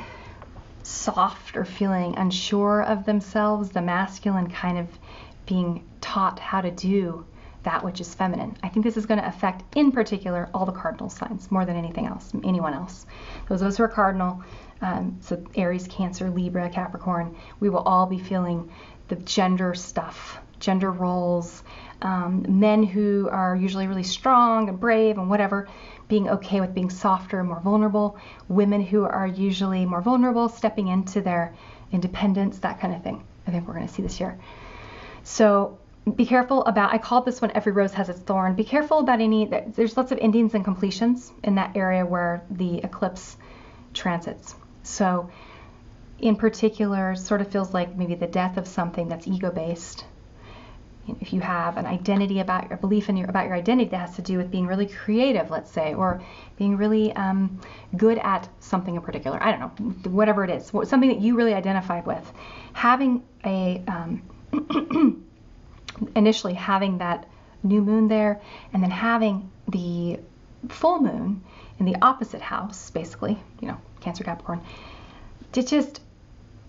Speaker 1: soft or feeling unsure of themselves, the masculine kind of being taught how to do that which is feminine. I think this is going to affect, in particular, all the cardinal signs more than anything else, anyone else. Those of us who are cardinal, so Aries, Cancer, Libra, Capricorn, we will all be feeling the gender stuff, gender roles, men who are usually really strong and brave and whatever, being okay with being softer and more vulnerable, women who are usually more vulnerable, stepping into their independence, that kind of thing. I think we're going to see this year. So be careful about, I called this one Every Rose Has Its Thorn. Be careful about there's lots of endings and completions in that area where the eclipse transits. So in particular, sort of feels like maybe the death of something that's ego-based. If you have an identity about your belief about your identity that has to do with being really creative, let's say, or being really good at something in particular, I don't know, whatever it is, something that you really identify with, having a initially having that new moon there, and then having the full moon in the opposite house, basically, Cancer, Capricorn, to just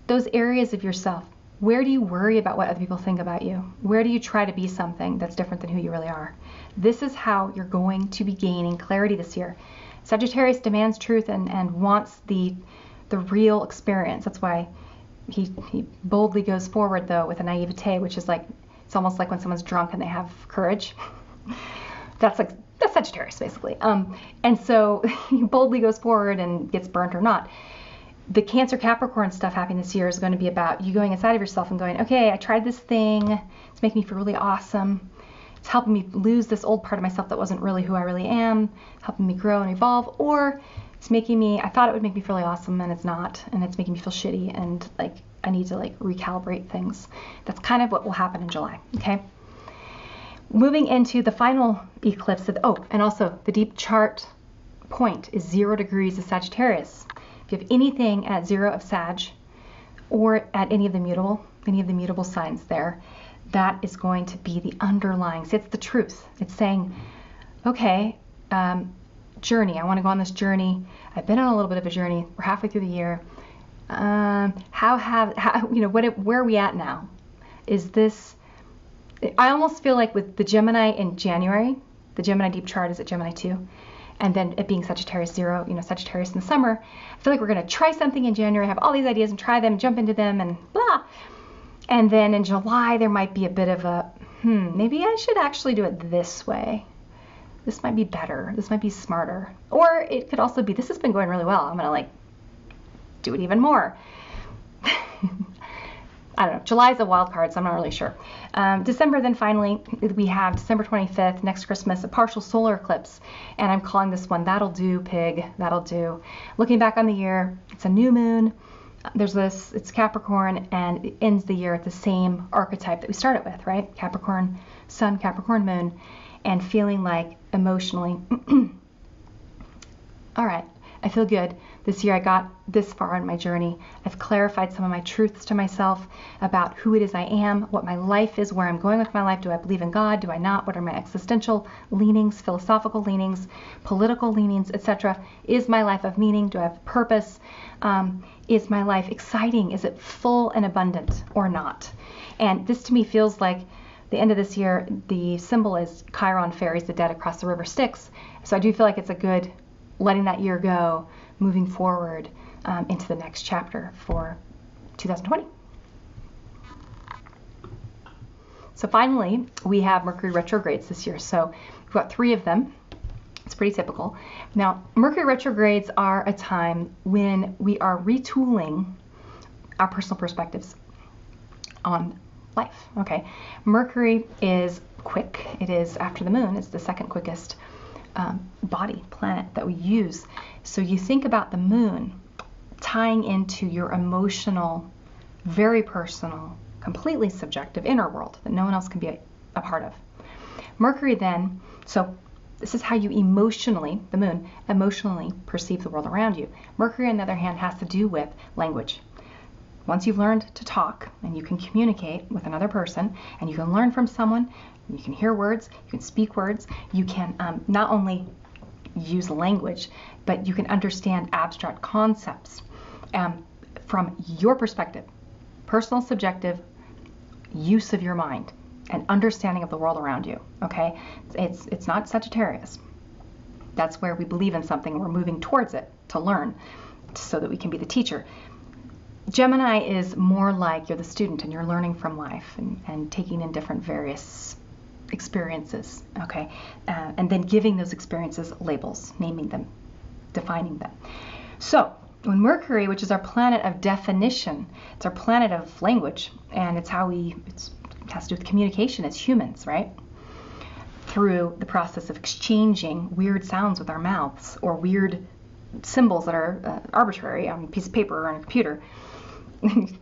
Speaker 1: those areas of yourself. Where do you worry about what other people think about you? Where do you try to be something that's different than who you really are? This is how you're going to be gaining clarity this year. Sagittarius demands truth and wants the real experience. That's why he boldly goes forward, though, with a naivete, which is like, it's almost like when someone's drunk and they have courage. That's Sagittarius, basically. And so he boldly goes forward and gets burnt or not. The Cancer Capricorn stuff happening this year is going to be about you going inside of yourself and going, okay, I tried this thing. It's making me feel really awesome. It's helping me lose this old part of myself that wasn't really who I really am, helping me grow and evolve. Or it's making me, I thought it would make me feel really awesome and it's not. And it's making me feel shitty and like I need to like recalibrate things. That's kind of what will happen in July. Okay. Moving into the final eclipse and also the deep chart point is 0 degrees of Sagittarius. If you have anything at 0 of Sag or at any of the mutable signs there, that is going to be the underlying, see, it's the truth. It's saying, okay, journey, I want to go on this journey. I've been on a little bit of a journey. We're halfway through the year. Where are we at now? Is this, I almost feel like with the Gemini in January, the Gemini deep chart is at Gemini 2, and then it being Sagittarius 0, Sagittarius in the summer, I feel like we're going to try something in January, have all these ideas and try them, jump into them and blah. And then in July, there might be a bit of a, maybe I should actually do it this way. this might be better, this might be smarter. Or it could also be, this has been going really well, I'm gonna like do it even more. I don't know, July's a wild card, so I'm not really sure. December, then finally, we have December 25th, next Christmas, a partial solar eclipse. And I'm calling this one, That'll Do, Pig, That'll Do. Looking back on the year, it's a new moon. There's this, it's Capricorn, and it ends the year at the same archetype that we started with, right? Capricorn Sun, Capricorn Moon, and feeling like emotionally, all right, I feel good. This year I got this far on my journey. I've clarified some of my truths to myself about who it is I am, what my life is, where I'm going with my life. Do I believe in God? Do I not? What are my existential leanings, philosophical leanings, political leanings, etc.? Is my life of meaning? Do I have purpose? Is my life exciting? Is it full and abundant or not? And this to me feels like the end of this year, the symbol is Chiron ferries the dead across the river Styx. So I do feel like it's a good letting that year go, moving forward into the next chapter for 2020. So finally, we have Mercury retrogrades this year. So we've got 3 of them. It's pretty typical. Now, Mercury retrogrades are a time when we are retooling our personal perspectives on life. Okay, Mercury is quick. It is after the moon. It's the second quickest body planet that we use. So you think about the moon tying into your emotional, very personal, completely subjective inner world that no one else can be a part of. Mercury then, so this is how you emotionally, the moon, emotionally perceive the world around you. Mercury, on the other hand, has to do with language. Once you've learned to talk and you can communicate with another person and you can learn from someone, you can hear words, you can speak words, you can not only use language, but you can understand abstract concepts from your perspective, personal, subjective use of your mind and understanding of the world around you, okay? It's not Sagittarius. That's where we believe in something and we're moving towards it to learn so that we can be the teacher. Gemini is more like you're the student and you're learning from life and taking in different various experiences, okay? And then giving those experiences labels, naming them, defining them. So when Mercury, which is our planet of definition, it's our planet of language, and it's how it has to do with communication as humans, right? Through the process of exchanging weird sounds with our mouths or weird symbols that are arbitrary on a piece of paper or on a computer.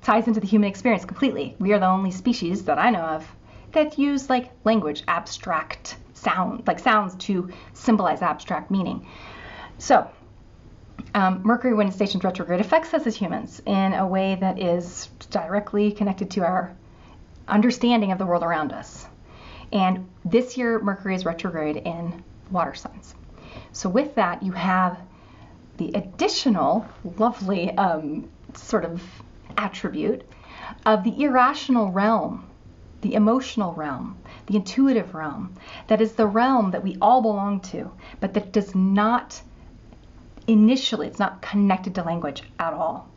Speaker 1: Ties into the human experience completely. We are the only species that I know of that use like language, abstract sound, like sounds to symbolize abstract meaning. So Mercury, when it stations retrograde, affects us as humans in a way that is directly connected to our understanding of the world around us. And this year, Mercury is retrograde in water signs. So with that, you have the additional lovely sort of attribute of the irrational realm, the emotional realm, the intuitive realm, that is the realm that we all belong to, but that does not initially, it's not connected to language at all.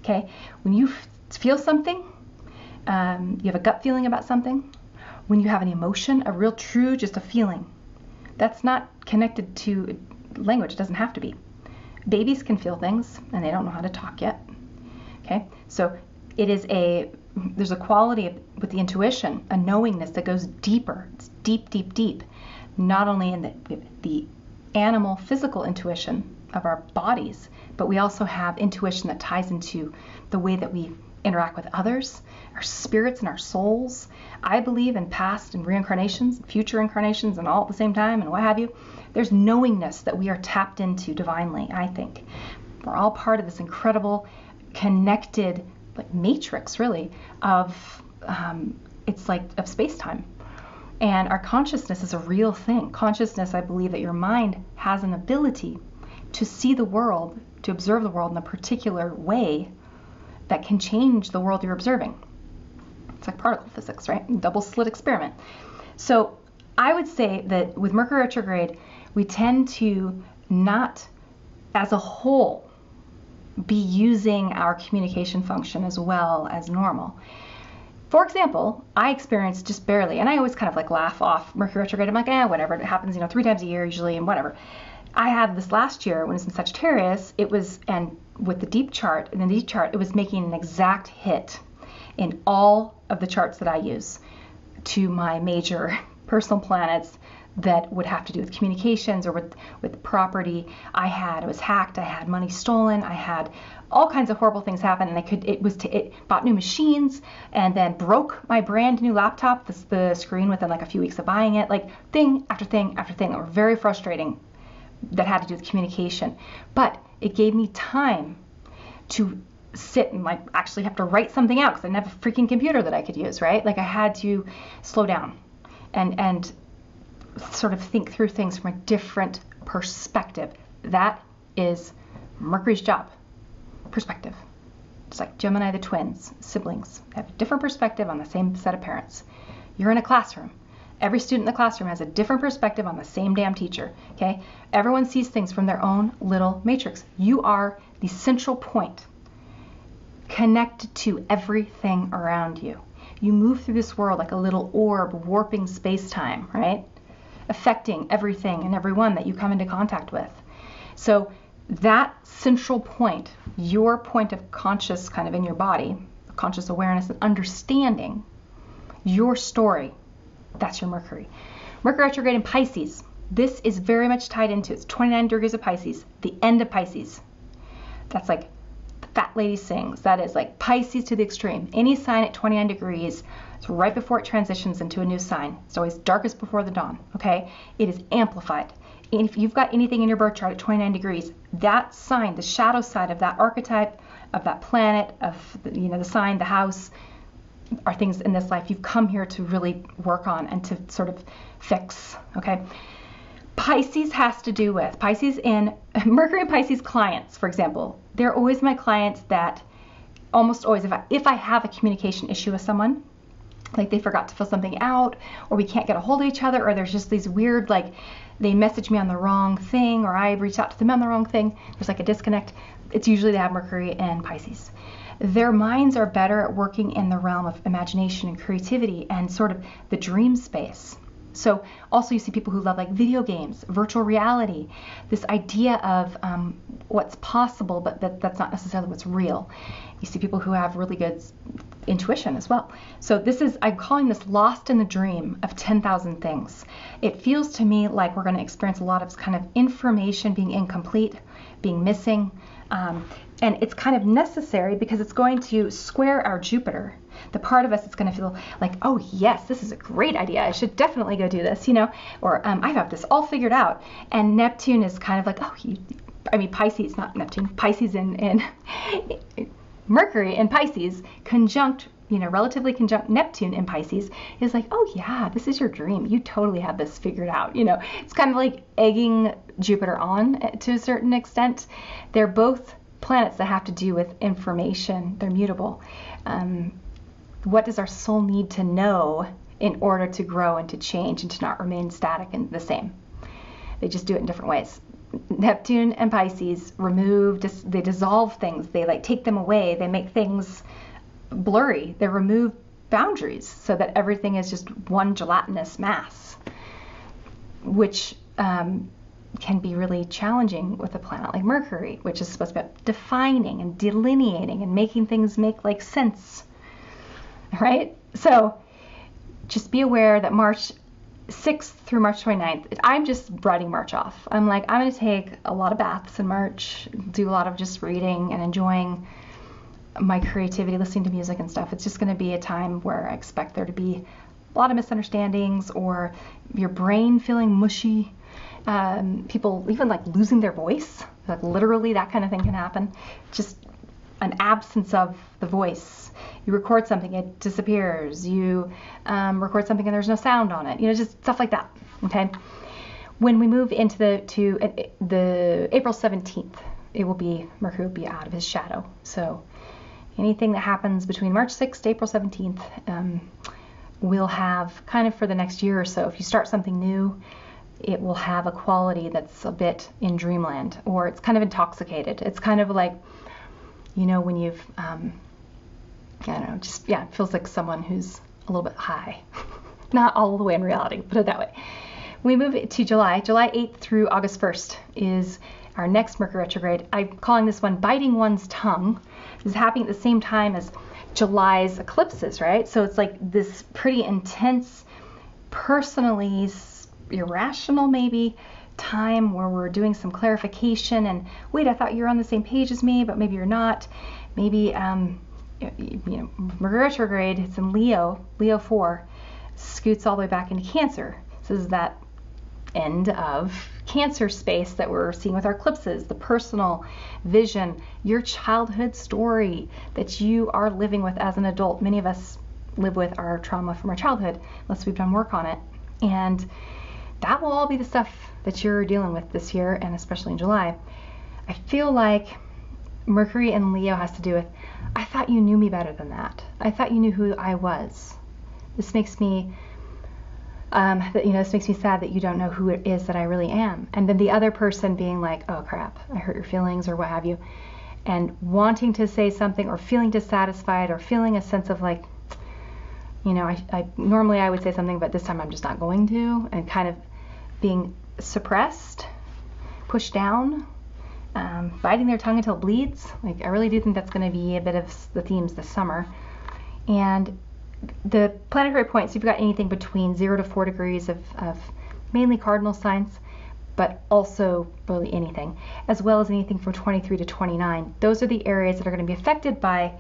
Speaker 1: Okay? When you feel something, you have a gut feeling about something, when you have an emotion, a real true, just a feeling, that's not connected to language. It doesn't have to be. Babies can feel things and they don't know how to talk yet. Okay? So there's a quality with the intuition, a knowingness that goes deeper. It's deep, deep, deep. Not only in the animal physical intuition of our bodies, but we also have intuition that ties into the way that we interact with others, our spirits and our souls. I believe in past and reincarnations, future incarnations, and all at the same time, and what have you. There's knowingness that we are tapped into divinely, I think. We're all part of this incredible, connected, like matrix, really, of it's like of space-time. And our consciousness is a real thing. Consciousness, I believe that your mind has an ability to see the world, to observe the world in a particular way that can change the world you're observing. It's like particle physics, right? Double slit experiment. So I would say that with Mercury retrograde, we tend to not, as a whole, be using our communication function as well as normal. for example, I experienced just barely, and I always kind of like laugh off Mercury retrograde. I'm like, whatever. It happens, 3 times a year usually, and whatever. I had this last year when it's in Sagittarius, and with the deep chart, and in the deep chart, it was making an exact hit in all of the charts that I use to my major personal planets that would have to do with communications or with property. I was hacked, I had money stolen, I had all kinds of horrible things happen, and it bought new machines and then broke my brand new laptop, the screen within like a few weeks of buying it, like thing after thing after thing that were very frustrating that had to do with communication. But it gave me time to sit and like actually have to write something out because I didn't have a freaking computer that I could use, right? Like I had to slow down and sort of think through things from a different perspective. That is Mercury's job. Perspective. It's like Gemini, the twins, siblings. They have a different perspective on the same set of parents. You're in a classroom. Every student in the classroom has a different perspective on the same damn teacher, okay? Everyone sees things from their own little matrix. You are the central point connected to everything around you. You move through this world like a little orb warping space-time, right? Affecting everything and everyone that you come into contact with. So that central point, your point of conscious kind of in your body, conscious awareness and understanding your story, that's your Mercury. Mercury retrograde in Pisces. This is very much tied into, it's 29 degrees of Pisces, the end of Pisces. That's like the fat lady sings. That is like Pisces to the extreme. Any sign at 29 degrees, it's right before it transitions into a new sign. It's always darkest before the dawn, okay? It is amplified. And if you've got anything in your birth chart at 29 degrees, that sign, the shadow side of that archetype, of that planet, of the sign, the house, are things in this life you've come here to really work on and to sort of fix, okay? Pisces has to do with, Mercury and Pisces clients, for example, they're always my clients that almost always, if I have a communication issue with someone, like they forgot to fill something out, or we can't get a hold of each other, or there's just these weird, like they message me on the wrong thing, or I reach out to them on the wrong thing, there's like a disconnect, it's usually they have Mercury and Pisces. Their minds are better at working in the realm of imagination and creativity and sort of the dream space. So also you see people who love like video games, virtual reality, this idea of what's possible, but that's not necessarily what's real. You see people who have really good intuition as well. So I'm calling this lost in the dream of 10,000 things. It feels to me like we're going to experience a lot of kind of information being incomplete, being missing, and it's kind of necessary because it's going to square our Jupiter. The part of us that's going to feel like, oh yes, this is a great idea. I should definitely go do this, or I have this all figured out. And Neptune is kind of like, Pisces, not Neptune, Pisces in Mercury in Pisces conjunct, relatively conjunct Neptune in Pisces is like, oh yeah, this is your dream. You totally have this figured out. It's kind of like egging Jupiter on to a certain extent. They're both planets that have to do with information. They're mutable. What does our soul need to know in order to grow and to change and to not remain static and the same? They just do it in different ways. Neptune and Pisces they dissolve things. They like take them away. They make things blurry. They remove boundaries so that everything is just one gelatinous mass, which can be really challenging with a planet like Mercury, which is supposed to be defining and delineating and making things make like sense, right? So just be aware that March 6th through March 29th, I'm just writing March off. I'm like, I'm going to take a lot of baths in March, do a lot of just reading and enjoying my creativity, listening to music and stuff. It's just going to be a time where I expect there to be a lot of misunderstandings or your brain feeling mushy. People even like losing their voice, like literally that kind of thing can happen. Just an absence of the voice. You record something, it disappears. You record something and there's no sound on it. Just stuff like that. Okay. When we move into the April 17th, Mercury will be out of his shadow. So anything that happens between March 6th to April 17th, will have kind of for the next year or so. If you start something new, it will have a quality that's a bit in dreamland, or it's kind of intoxicated. It's kind of like, when you've I don't know, just, yeah, it feels like someone who's a little bit high. Not all the way in reality, put it that way. We move it to July. July 8th through August 1st is our next Mercury retrograde. I'm calling this one Biting One's Tongue. This is happening at the same time as July's eclipses, right? So it's like this pretty intense, personally irrational maybe time where we're doing some clarification and wait, I thought you were on the same page as me, but maybe you're not. Maybe Mercury retrograde, it's in Leo 4, scoots all the way back into Cancer. So this is that end of Cancer space that we're seeing with our eclipses, the personal vision, your childhood story that you are living with as an adult. Many of us live with our trauma from our childhood unless we've done work on it. And that will all be the stuff that you're dealing with this year, and especially in July. I feel like Mercury in Leo has to do with, I thought you knew me better than that. I thought you knew who I was. This makes me this makes me sad that you don't know who it is that I really am. And then the other person being like, oh crap, I hurt your feelings or what have you. And wanting to say something or feeling dissatisfied or feeling a sense of like, I normally I would say something, but this time I'm just not going to, and kind of being suppressed, pushed down, biting their tongue until it bleeds. Like, I really do think that's going to be a bit of the themes this summer. And the planetary points, you've got anything between 0 to 4 degrees of mainly cardinal signs, but also really anything, as well as anything from 23 to 29. Those are the areas that are going to be affected by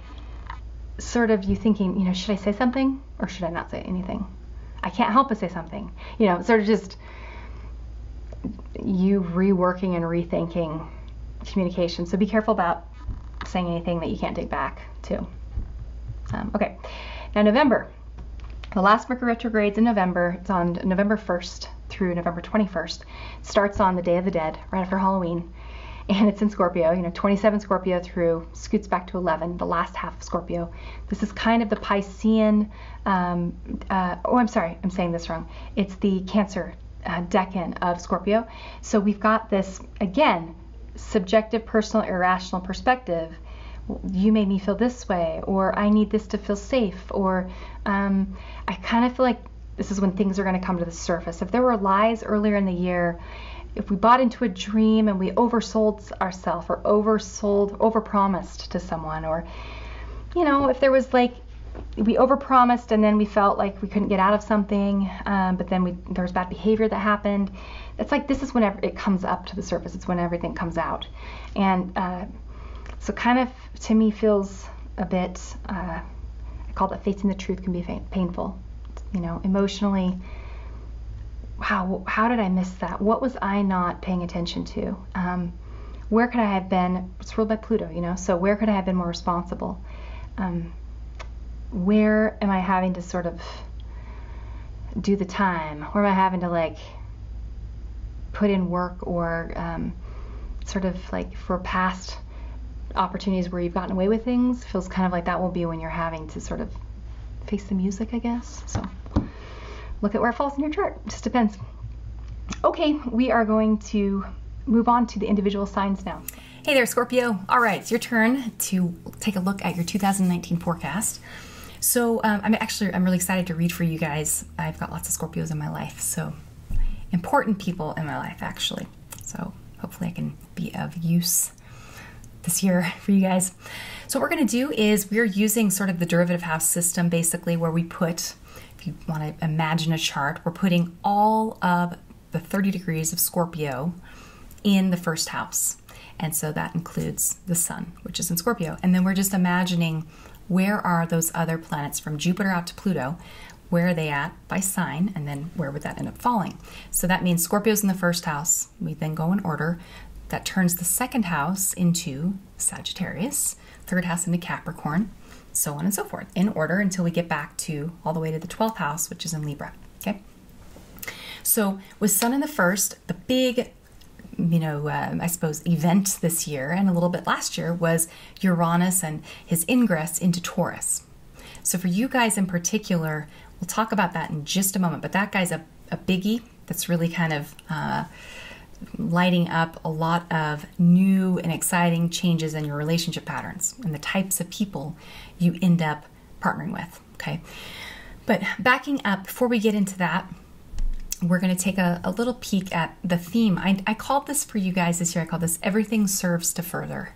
Speaker 1: sort of you thinking, should I say something or should I not say anything? I can't help but say something. Sort of just you reworking and rethinking communication. So be careful about saying anything that you can't take back too. Okay. Now November, the last Mercury retrogrades in November. It's on November 1st through November 21st. It starts on the Day of the Dead, right after Halloween, and it's in Scorpio. 27 Scorpio through, scoots back to 11, the last half of Scorpio. This is kind of the Piscean, I'm sorry, I'm saying this wrong. It's the Cancer decan of Scorpio. So we've got this, again, subjective, personal, irrational perspective. You made me feel this way, or I need this to feel safe, or I kind of feel like this is when things are going to come to the surface. If there were lies earlier in the year, if we bought into a dream and we oversold ourselves or overpromised to someone, or if there was like we overpromised and then we felt like we couldn't get out of something, but then there was bad behavior that happened. It's like this is whenever it comes up to the surface. It's when everything comes out, and so kind of, to me, feels a bit, I call that facing the truth can be painful, emotionally. Wow, how did I miss that? What was I not paying attention to? Where could I have been? It's ruled by Pluto, so where could I have been more responsible? Where am I having to sort of do the time? Where am I having to like put in work, or sort of like for past opportunities where you've gotten away with things? Feels kind of like that will be when you're having to sort of face the music, I guess. So look at where it falls in your chart. Just depends. Okay, we are going to move on to the individual signs now.
Speaker 2: Hey there, Scorpio. All right, it's your turn to take a look at your 2019 forecast. So I'm really excited to read for you guys. I've got lots of Scorpios in my life, so important people in my life, actually. So hopefully I can be of use this year for you guys. So what we're going to do is we're using sort of the derivative house system, basically, where we put, if you want to imagine a chart, we're putting all of the 30 degrees of Scorpio in the first house. And so that includes the sun, which is in Scorpio. And then we're just imagining where are those other planets from Jupiter out to Pluto, where are they at by sign, and then where would that end up falling? So that means Scorpio's in the first house. We then go in order. That turns the second house into Sagittarius, third house into Capricorn, so on and so forth, in order until we get back to all the way to the 12th house, which is in Libra, okay? So with Sun in the first, the big, I suppose, event this year and a little bit last year was Uranus and his ingress into Taurus. So for you guys in particular, we'll talk about that in just a moment, but that guy's a biggie that's really kind of lighting up a lot of new and exciting changes in your relationship patterns and the types of people you end up partnering with, okay? But backing up, before we get into that, we're going to take a little peek at the theme. I called this for you guys this year, I called this Everything Serves to Further.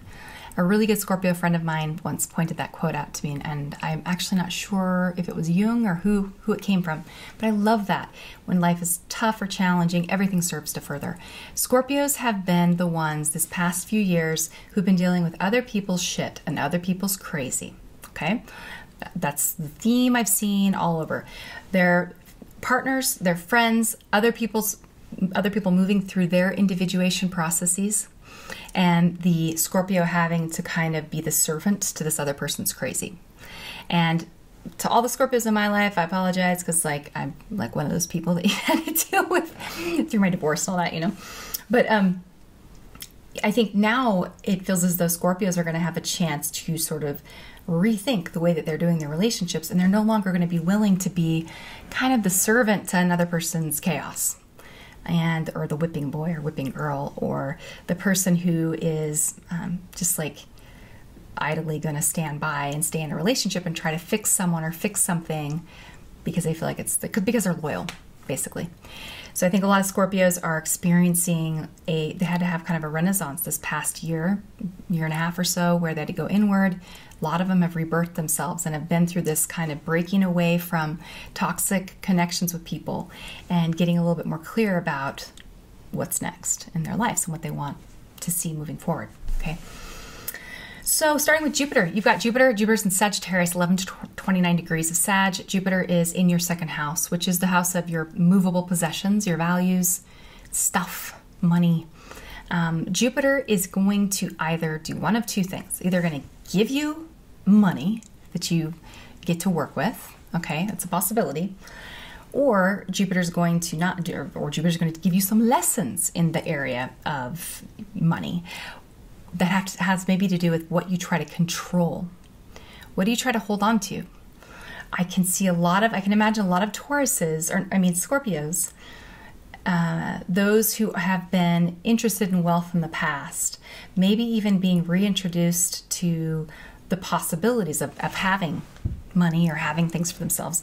Speaker 2: A really good Scorpio friend of mine once pointed that quote out to me, and I'm actually not sure if it was Jung or who it came from, but I love that. When life is tough or challenging, everything serves to further. Scorpios have been the ones this past few years who've been dealing with other people's shit and other people's crazy, okay? That's the theme I've seen all over. Their partners, their friends, other people moving through their individuation processes, and the Scorpio having to kind of be the servant to this other person's crazy. And to all the Scorpios in my life, I apologize, because like I'm like one of those people that you had to deal with through my divorce and all that, you know. But I think now it feels as though Scorpios are going to have a chance to sort of rethink the way that they're doing their relationships, and they're no longer going to be willing to be kind of the servant to another person's chaos, or the whipping boy or whipping girl, or the person who is just like idly going to stand by and stay in a relationship and try to fix someone or fix something because they feel like because they're loyal, basically. So I think a lot of Scorpios are experiencing they had to have kind of a renaissance this past year and a half or so, where they had to go inward. A lot of them have rebirthed themselves and have been through this kind of breaking away from toxic connections with people and getting a little bit more clear about what's next in their lives and what they want to see moving forward, okay? So starting with Jupiter, you've got Jupiter's in Sagittarius, 11 to 29 degrees of Sag. Jupiter is in your second house, which is the house of your movable possessions, your values, stuff, money. Jupiter is going to either do one of two things. Either going to give you money that you get to work with, okay, that's a possibility, or Jupiter's going to not do, or Jupiter's going to give you some lessons in the area of money that has maybe to do with what you try to control. What do you try to hold on to? I can imagine a lot of Scorpios, those who have been interested in wealth in the past, maybe even being reintroduced to the possibilities of having money or having things for themselves,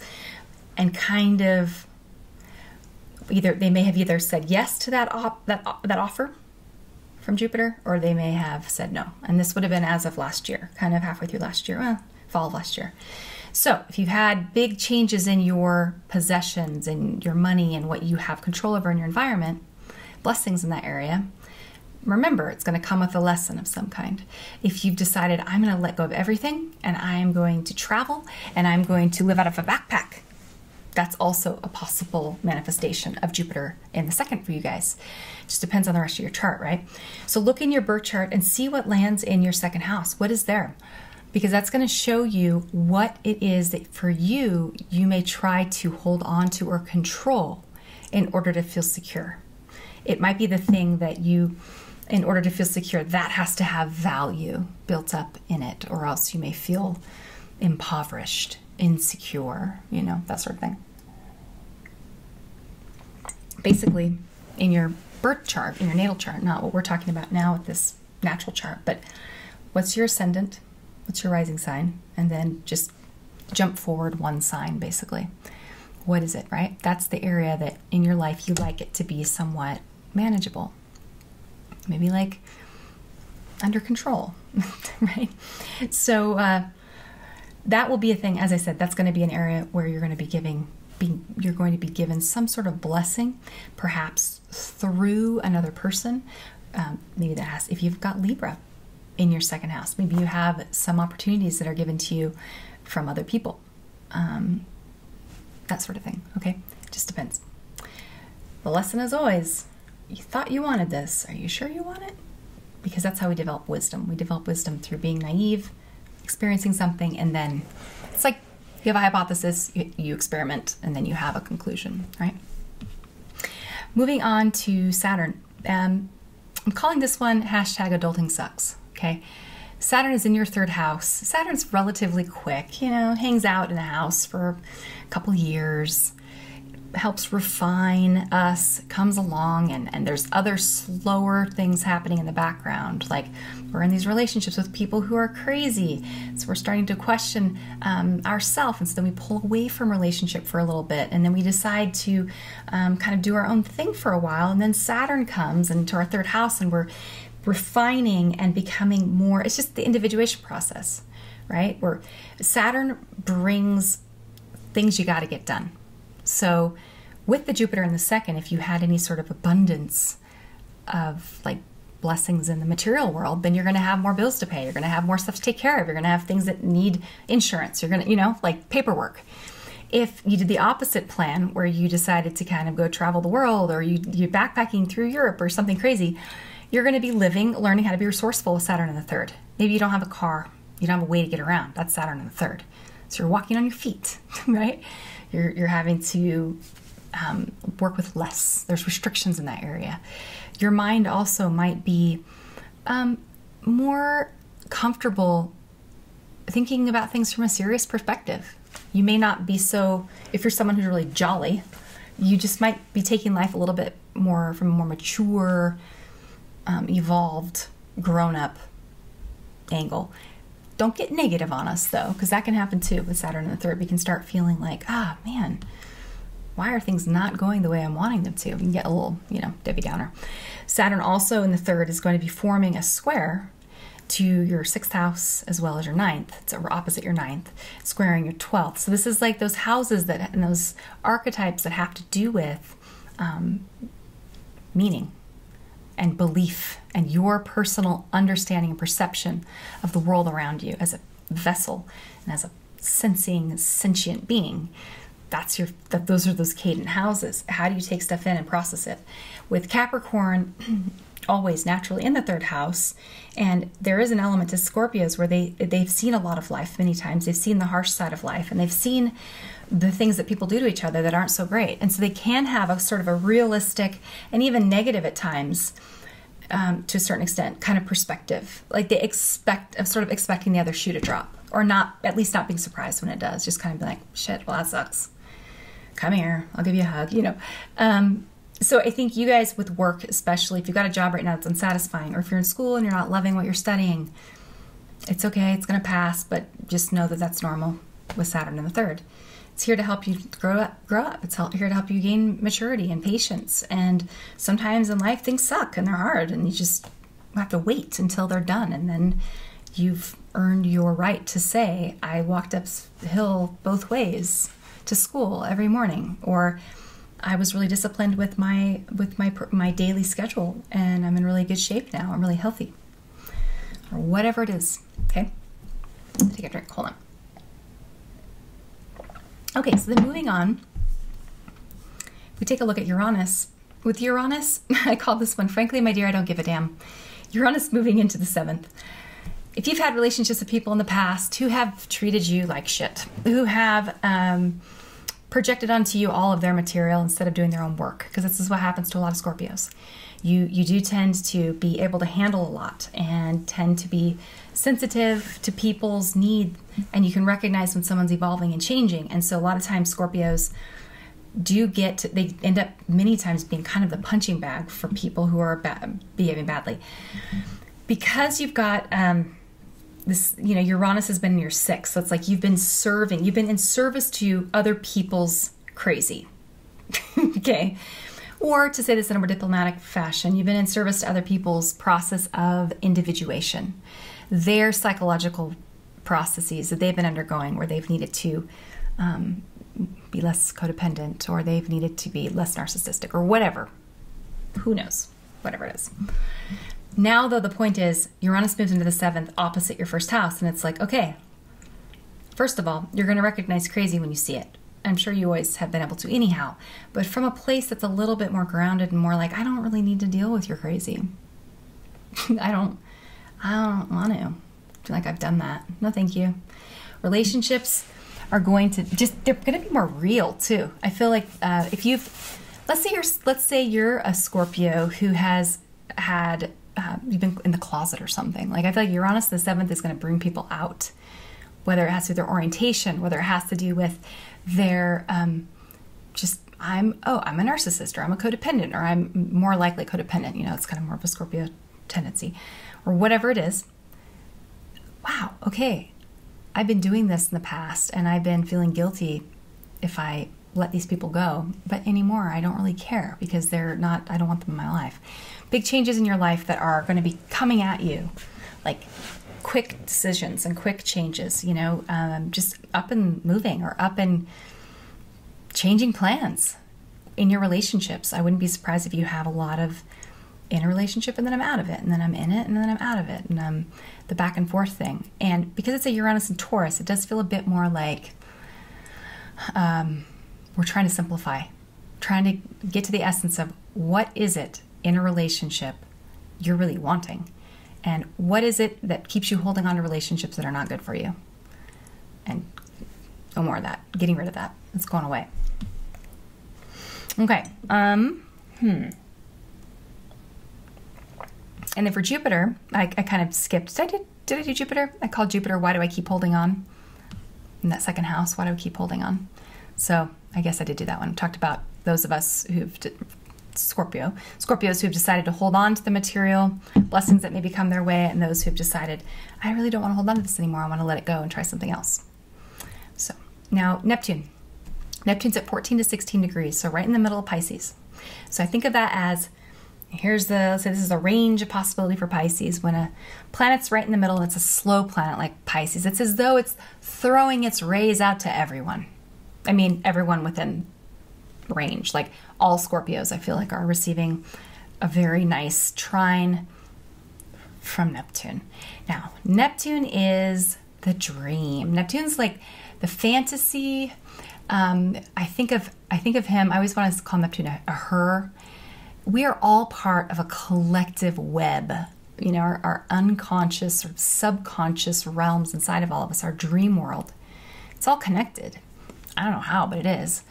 Speaker 2: and kind of they may have either said yes to that offer from Jupiter, or they may have said no. And this would have been as of last year, kind of halfway through last year, fall of last year. So if you've had big changes in your possessions and your money and what you have control over in your environment, blessings in that area, remember it's going to come with a lesson of some kind. If you've decided, I'm going to let go of everything and I'm going to travel and I'm going to live out of a backpack, that's also a possible manifestation of Jupiter in the second for you guys. Just depends on the rest of your chart, right? So look in your birth chart and see what lands in your second house. What is there? Because that's going to show you what it is that for you may try to hold on to or control in order to feel secure. It might be the thing that in order to feel secure, that has to have value built up in it, or else you may feel impoverished, insecure, that sort of thing. Basically, in your birth chart, in your natal chart, not what we're talking about now with this natural chart, but what's your ascendant? What's your rising sign? And then just jump forward one sign, basically. What is it, right? That's the area that in your life you like it to be somewhat manageable. Maybe like under control, right? So that will be a thing. As I said, that's going to be an area where you're going to be given some sort of blessing, perhaps through another person. Maybe if you've got Libra in your second house, maybe you have some opportunities that are given to you from other people. That sort of thing, okay? Just depends. The lesson is always, you thought you wanted this. Are you sure you want it? Because that's how we develop wisdom. We develop wisdom through being naive, experiencing something, and then it's like you have a hypothesis, you experiment, and then you have a conclusion, right? Moving on to Saturn. I'm calling this one #adulting sucks, okay? Saturn is in your third house. Saturn's relatively quick, hangs out in a house for a couple years, helps refine us, comes along, and there's other slower things happening in the background, like We're in these relationships with people who are crazy. So we're starting to question ourselves. And so then we pull away from relationship for a little bit. And then we decide to kind of do our own thing for a while. And then Saturn comes into our third house, and we're refining and becoming more. It's just the individuation process, right? Where Saturn brings things you got to get done. So with the Jupiter in the second, if you had any sort of abundance of like blessings in the material world, then you're going to have more bills to pay. You're going to have more stuff to take care of. You're going to have things that need insurance. You're going to, like paperwork. If you did the opposite plan, where you decided to kind of go travel the world, or you're backpacking through Europe or something crazy, you're going to be learning how to be resourceful with Saturn in the third. Maybe you don't have a car. You don't have a way to get around. That's Saturn in the third. So you're walking on your feet, right? You're having to work with less. There's restrictions in that area. Your mind also might be more comfortable thinking about things from a serious perspective. You may not be so, if you're someone who's really jolly, you just might be taking life a little bit more from a more mature, evolved, grown-up angle. Don't get negative on us, though, because that can happen too with Saturn in the third. We can start feeling like, man, why are things not going the way I'm wanting them to? We can get a little, Debbie Downer. Saturn also in the third is going to be forming a square to your 6th house as well as your 9th. It's opposite your 9th, squaring your 12th. So this is like those houses and those archetypes that have to do with meaning and belief and your personal understanding and perception of the world around you as a vessel and as a sensing, sentient being. Those are those cadent houses. How do you take stuff in and process it? With Capricorn, always naturally in the 3rd house, and there is an element to Scorpios where they've seen a lot of life many times. They've seen the harsh side of life, and they've seen the things that people do to each other that aren't so great. And so they can have a sort of a realistic and even negative at times, to a certain extent, kind of perspective. Like they sort of expecting the other shoe to drop, or not, at least not being surprised when it does. Just kind of be like, shit, well, that sucks. Come here, I'll give you a hug, So I think you guys with work, especially if you've got a job right now that's unsatisfying, or if you're in school and you're not loving what you're studying, it's okay, it's going to pass, but just know that that's normal with Saturn in the third. It's here to help you grow up. It's here to help you gain maturity and patience. And sometimes in life things suck and they're hard, and you just have to wait until they're done. And then you've earned your right to say, I walked up the hill both ways to school every morning, or I was really disciplined with my daily schedule, and I'm in really good shape now. I'm really healthy, or whatever it is. Okay, take a drink. Hold on. Okay, so then moving on, we take a look at Uranus. With Uranus, I call this one, frankly, my dear, I don't give a damn. Uranus moving into the 7th. If you've had relationships with people in the past who have treated you like shit, who have projected onto you all of their material instead of doing their own work, because this is what happens to a lot of Scorpios. You do tend to be able to handle a lot and tend to be sensitive to people's need, and you can recognize when someone's evolving and changing. And so a lot of times Scorpios they end up many times being kind of the punching bag for people who are behaving badly. Because you've got this, Uranus has been in your 6th, so it's like you've been in service to other people's crazy. Okay. Or to say this in a more diplomatic fashion, you've been in service to other people's process of individuation, their psychological processes that they've been undergoing, where they've needed to be less codependent, or they've needed to be less narcissistic, or whatever. Who knows? Whatever it is. Now, though, the point is Uranus moves into the 7th opposite your 1st house, and it's like, okay, first of all, you're going to recognize crazy when you see it. I'm sure you always have been able to anyhow, but from a place that's a little bit more grounded and more like, I don't really need to deal with your crazy. I don't want to. Feel like I've done that. No, thank you. Relationships are going to they're going to be more real too. I feel like if let's say you're a Scorpio who has had, you've been in the closet or something. Like, I feel like Uranus the 7th is going to bring people out, whether it has to do with their orientation, whether it has to do with their I'm a narcissist, or I'm a codependent, or I'm more likely codependent. It's kind of more of a Scorpio tendency. or whatever it is. Wow, okay, I've been doing this in the past and I've been feeling guilty if I let these people go, but anymore I don't really care because they're not, I don't want them in my life. Big changes in your life that are going to be coming at you, like quick decisions and quick changes, you know, just up and moving or up and changing plans in your relationships. I wouldn't be surprised if you have a lot of in a relationship and then I'm out of it and then I'm in it and then I'm out of it, and the back and forth thing. And because it's a Uranus and Taurus, it does feel a bit more like we're trying to simplify, trying to get to the essence of what is it in a relationship you're really wanting, and what is it that keeps you holding on to relationships that are not good for you. And no more of that, getting rid of that. It's going away. Okay. And then for Jupiter, I kind of skipped. Did I do Jupiter? I called Jupiter, why do I keep holding on? In that second house, why do I keep holding on? So I guess I did do that one. Talked about those of us who've, Scorpios who've decided to hold on to the material blessings that maybe come their way, and those who've decided, I really don't want to hold on to this anymore. I want to let it go and try something else. So now Neptune. Neptune's at 14 to 16 degrees, so right in the middle of Pisces. So I think of that as, let's say this is a range of possibility for Pisces. When a planet's right in the middle and it's a slow planet like Pisces, it's as though it's throwing its rays out to everyone. I mean, everyone within range. Like all Scorpios, I feel like, are receiving a very nice trine from Neptune. Now, Neptune is the dream. Neptune's like the fantasy. I think of him, I always want to call Neptune a her. We are all part of a collective web, you know, our unconscious or subconscious realms inside of all of us, our dream world. It's all connected. I don't know how, but it is.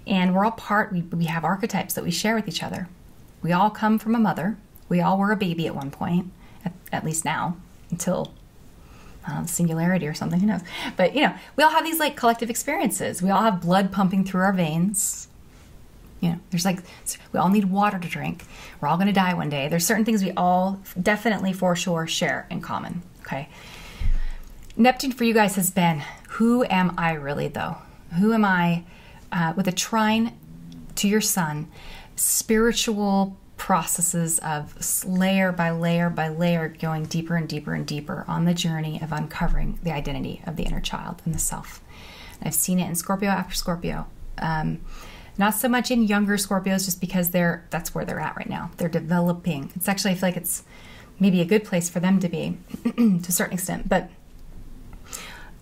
Speaker 2: And we're all we have archetypes that we share with each other. We all come from a mother. We all were a baby at one point, at least now, until singularity or something, who knows. But, you know, we all have these like collective experiences. We all have blood pumping through our veins. You know, we all need water to drink. We're all going to die one day. There's certain things we all definitely for sure share in common, okay? Neptune for you guys has been, who am I really though? Who am I, with a trine to your sun, spiritual processes of layer by layer by layer going deeper and deeper and deeper on the journey of uncovering the identity of the inner child and the self. And I've seen it in Scorpio after Scorpio. Not so much in younger Scorpios, just because that's where they're at right now. They're developing. It's actually, I feel like it's maybe a good place for them to be to a certain extent. But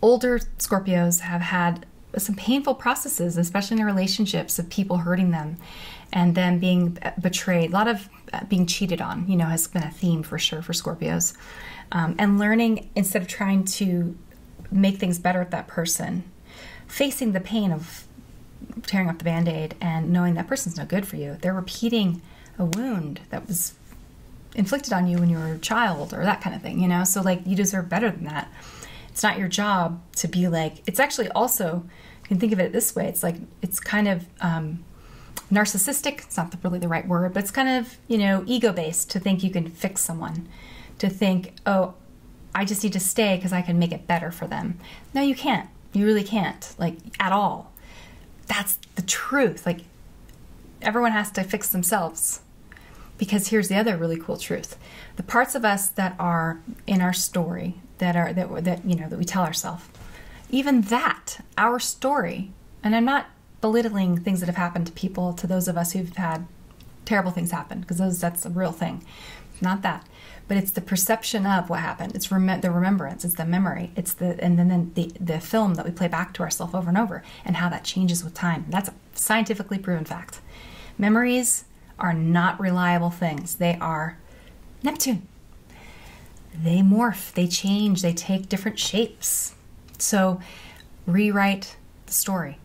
Speaker 2: older Scorpios have had some painful processes, especially in their relationships, of people hurting them and them being betrayed. A lot of being cheated on, you know, has been a theme for sure for Scorpios. And learning, instead of trying to make things better with that person, facing the pain of tearing off the Band-Aid and knowing that person's no good for you. They're repeating a wound that was inflicted on you when you were a child, or that kind of thing, you know? So like, you deserve better than that. It's not your job to be like, it's actually also, you can think of it this way, it's like, it's kind of narcissistic. It's not really the right word, but it's kind of, you know, ego-based to think you can fix someone, to think, oh, I just need to stay because I can make it better for them. No, you can't. You really can't, like, at all. That's the truth. Like, everyone has to fix themselves. Because here's the other really cool truth. The parts of us that are in our story, that we tell ourselves, even that, our story, and I'm not belittling things that have happened to people, to those of us who've had terrible things happen, because that's a real thing. Not that. But it's the perception of what happened. It's the remembrance. It's the memory. It's the film that we play back to ourselves over and over, and how that changes with time. That's a scientifically proven fact. Memories are not reliable things. They are Neptune. They morph. They change. They take different shapes. So rewrite the story.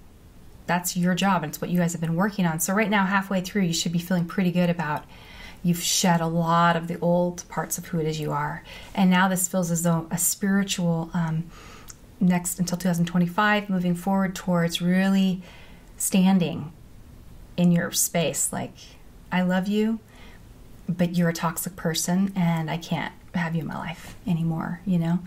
Speaker 2: That's your job, and it's what you guys have been working on. So right now, halfway through, you should be feeling pretty good about you've shed a lot of the old parts of who it is you are. And now this feels as though a spiritual, next until 2025, moving forward towards really standing in your space. Like, I love you, but you're a toxic person and I can't have you in my life anymore, you know?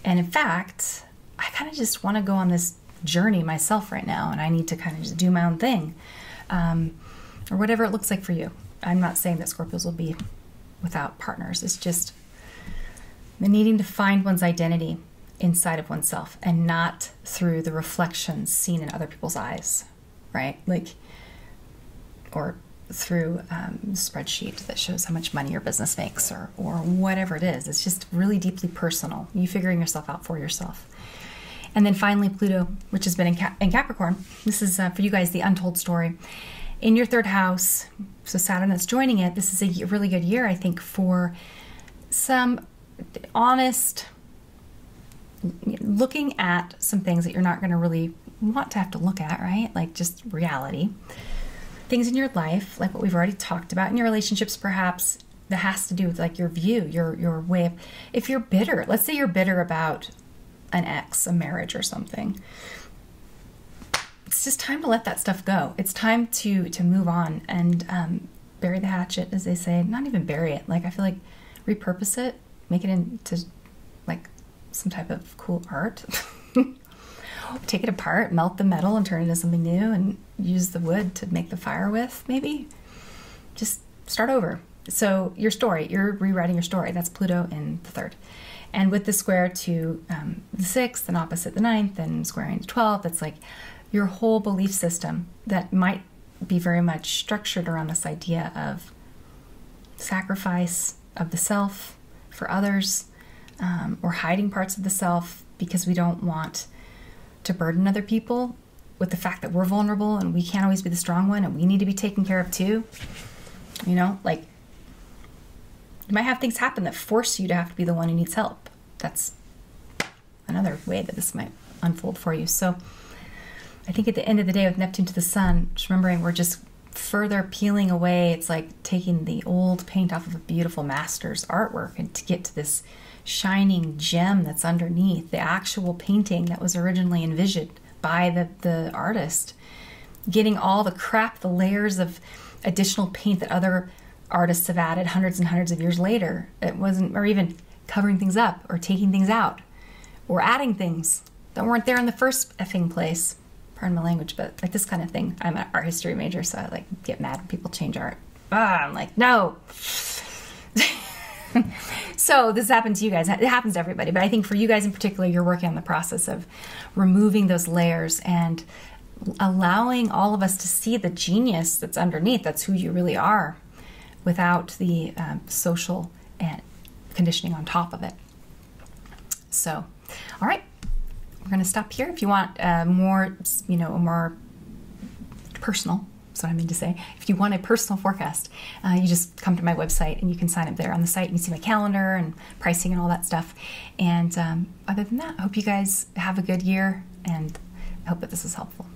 Speaker 2: And in fact, I kind of just want to go on this journey myself right now, and I need to kind of just do my own thing, or whatever it looks like for you. I'm not saying that Scorpios will be without partners. It's just the needing to find one's identity inside of oneself and not through the reflections seen in other people's eyes, right? Like, or through a spreadsheet that shows how much money your business makes, or whatever it is. It's just really deeply personal. You figuring yourself out for yourself. And then finally, Pluto, which has been in Capricorn. This is for you guys, the untold story. In your third house, so Saturn that's joining it, this is a really good year, I think, for some honest looking at some things that you're not going to really want to have to look at, right? Like just reality. Things in your life, like what we've already talked about, in your relationships perhaps, that has to do with like your view, your way of, if you're bitter, let's say you're bitter about an ex, a marriage or something. It's just time to let that stuff go. It's time to move on and bury the hatchet, as they say. Not even bury it. Like, I feel like repurpose it, make it into like some type of cool art. Take it apart, melt the metal and turn it into something new, and use the wood to make the fire with, maybe. Just start over. So your story, you're rewriting your story. That's Pluto in the third. And with the square to the 6th and opposite the 9th and squaring to 12th, that's like your whole belief system that might be very much structured around this idea of sacrifice of the self for others, or hiding parts of the self because we don't want to burden other people with the fact that we're vulnerable and we can't always be the strong one and we need to be taken care of too. You know, like, you might have things happen that force you to have to be the one who needs help. That's another way that this might unfold for you. So I think at the end of the day, with Neptune to the Sun, just remembering we're just further peeling away. It's like taking the old paint off of a beautiful master's artwork and to get to this shining gem that's underneath the actual painting that was originally envisioned by the artist. Getting all the crap, the layers of additional paint that other artists have added hundreds and hundreds of years later. It wasn't, or even covering things up or taking things out or adding things that weren't there in the first effing place. Pardon my language, but like this kind of thing. I'm an art history major, so I like get mad when people change art. I'm like, no. So this happens to you guys. It happens to everybody, but I think for you guys in particular, you're working on the process of removing those layers and allowing all of us to see the genius that's underneath. That's who you really are, without the social and conditioning on top of it. So, all right, we're going to stop here. If you want more, a more personal, that's what I mean to say. If you want a personal forecast, you just come to my website and you can sign up there on the site and you see my calendar and pricing and all that stuff. And other than that, I hope you guys have a good year, and I hope that this is helpful.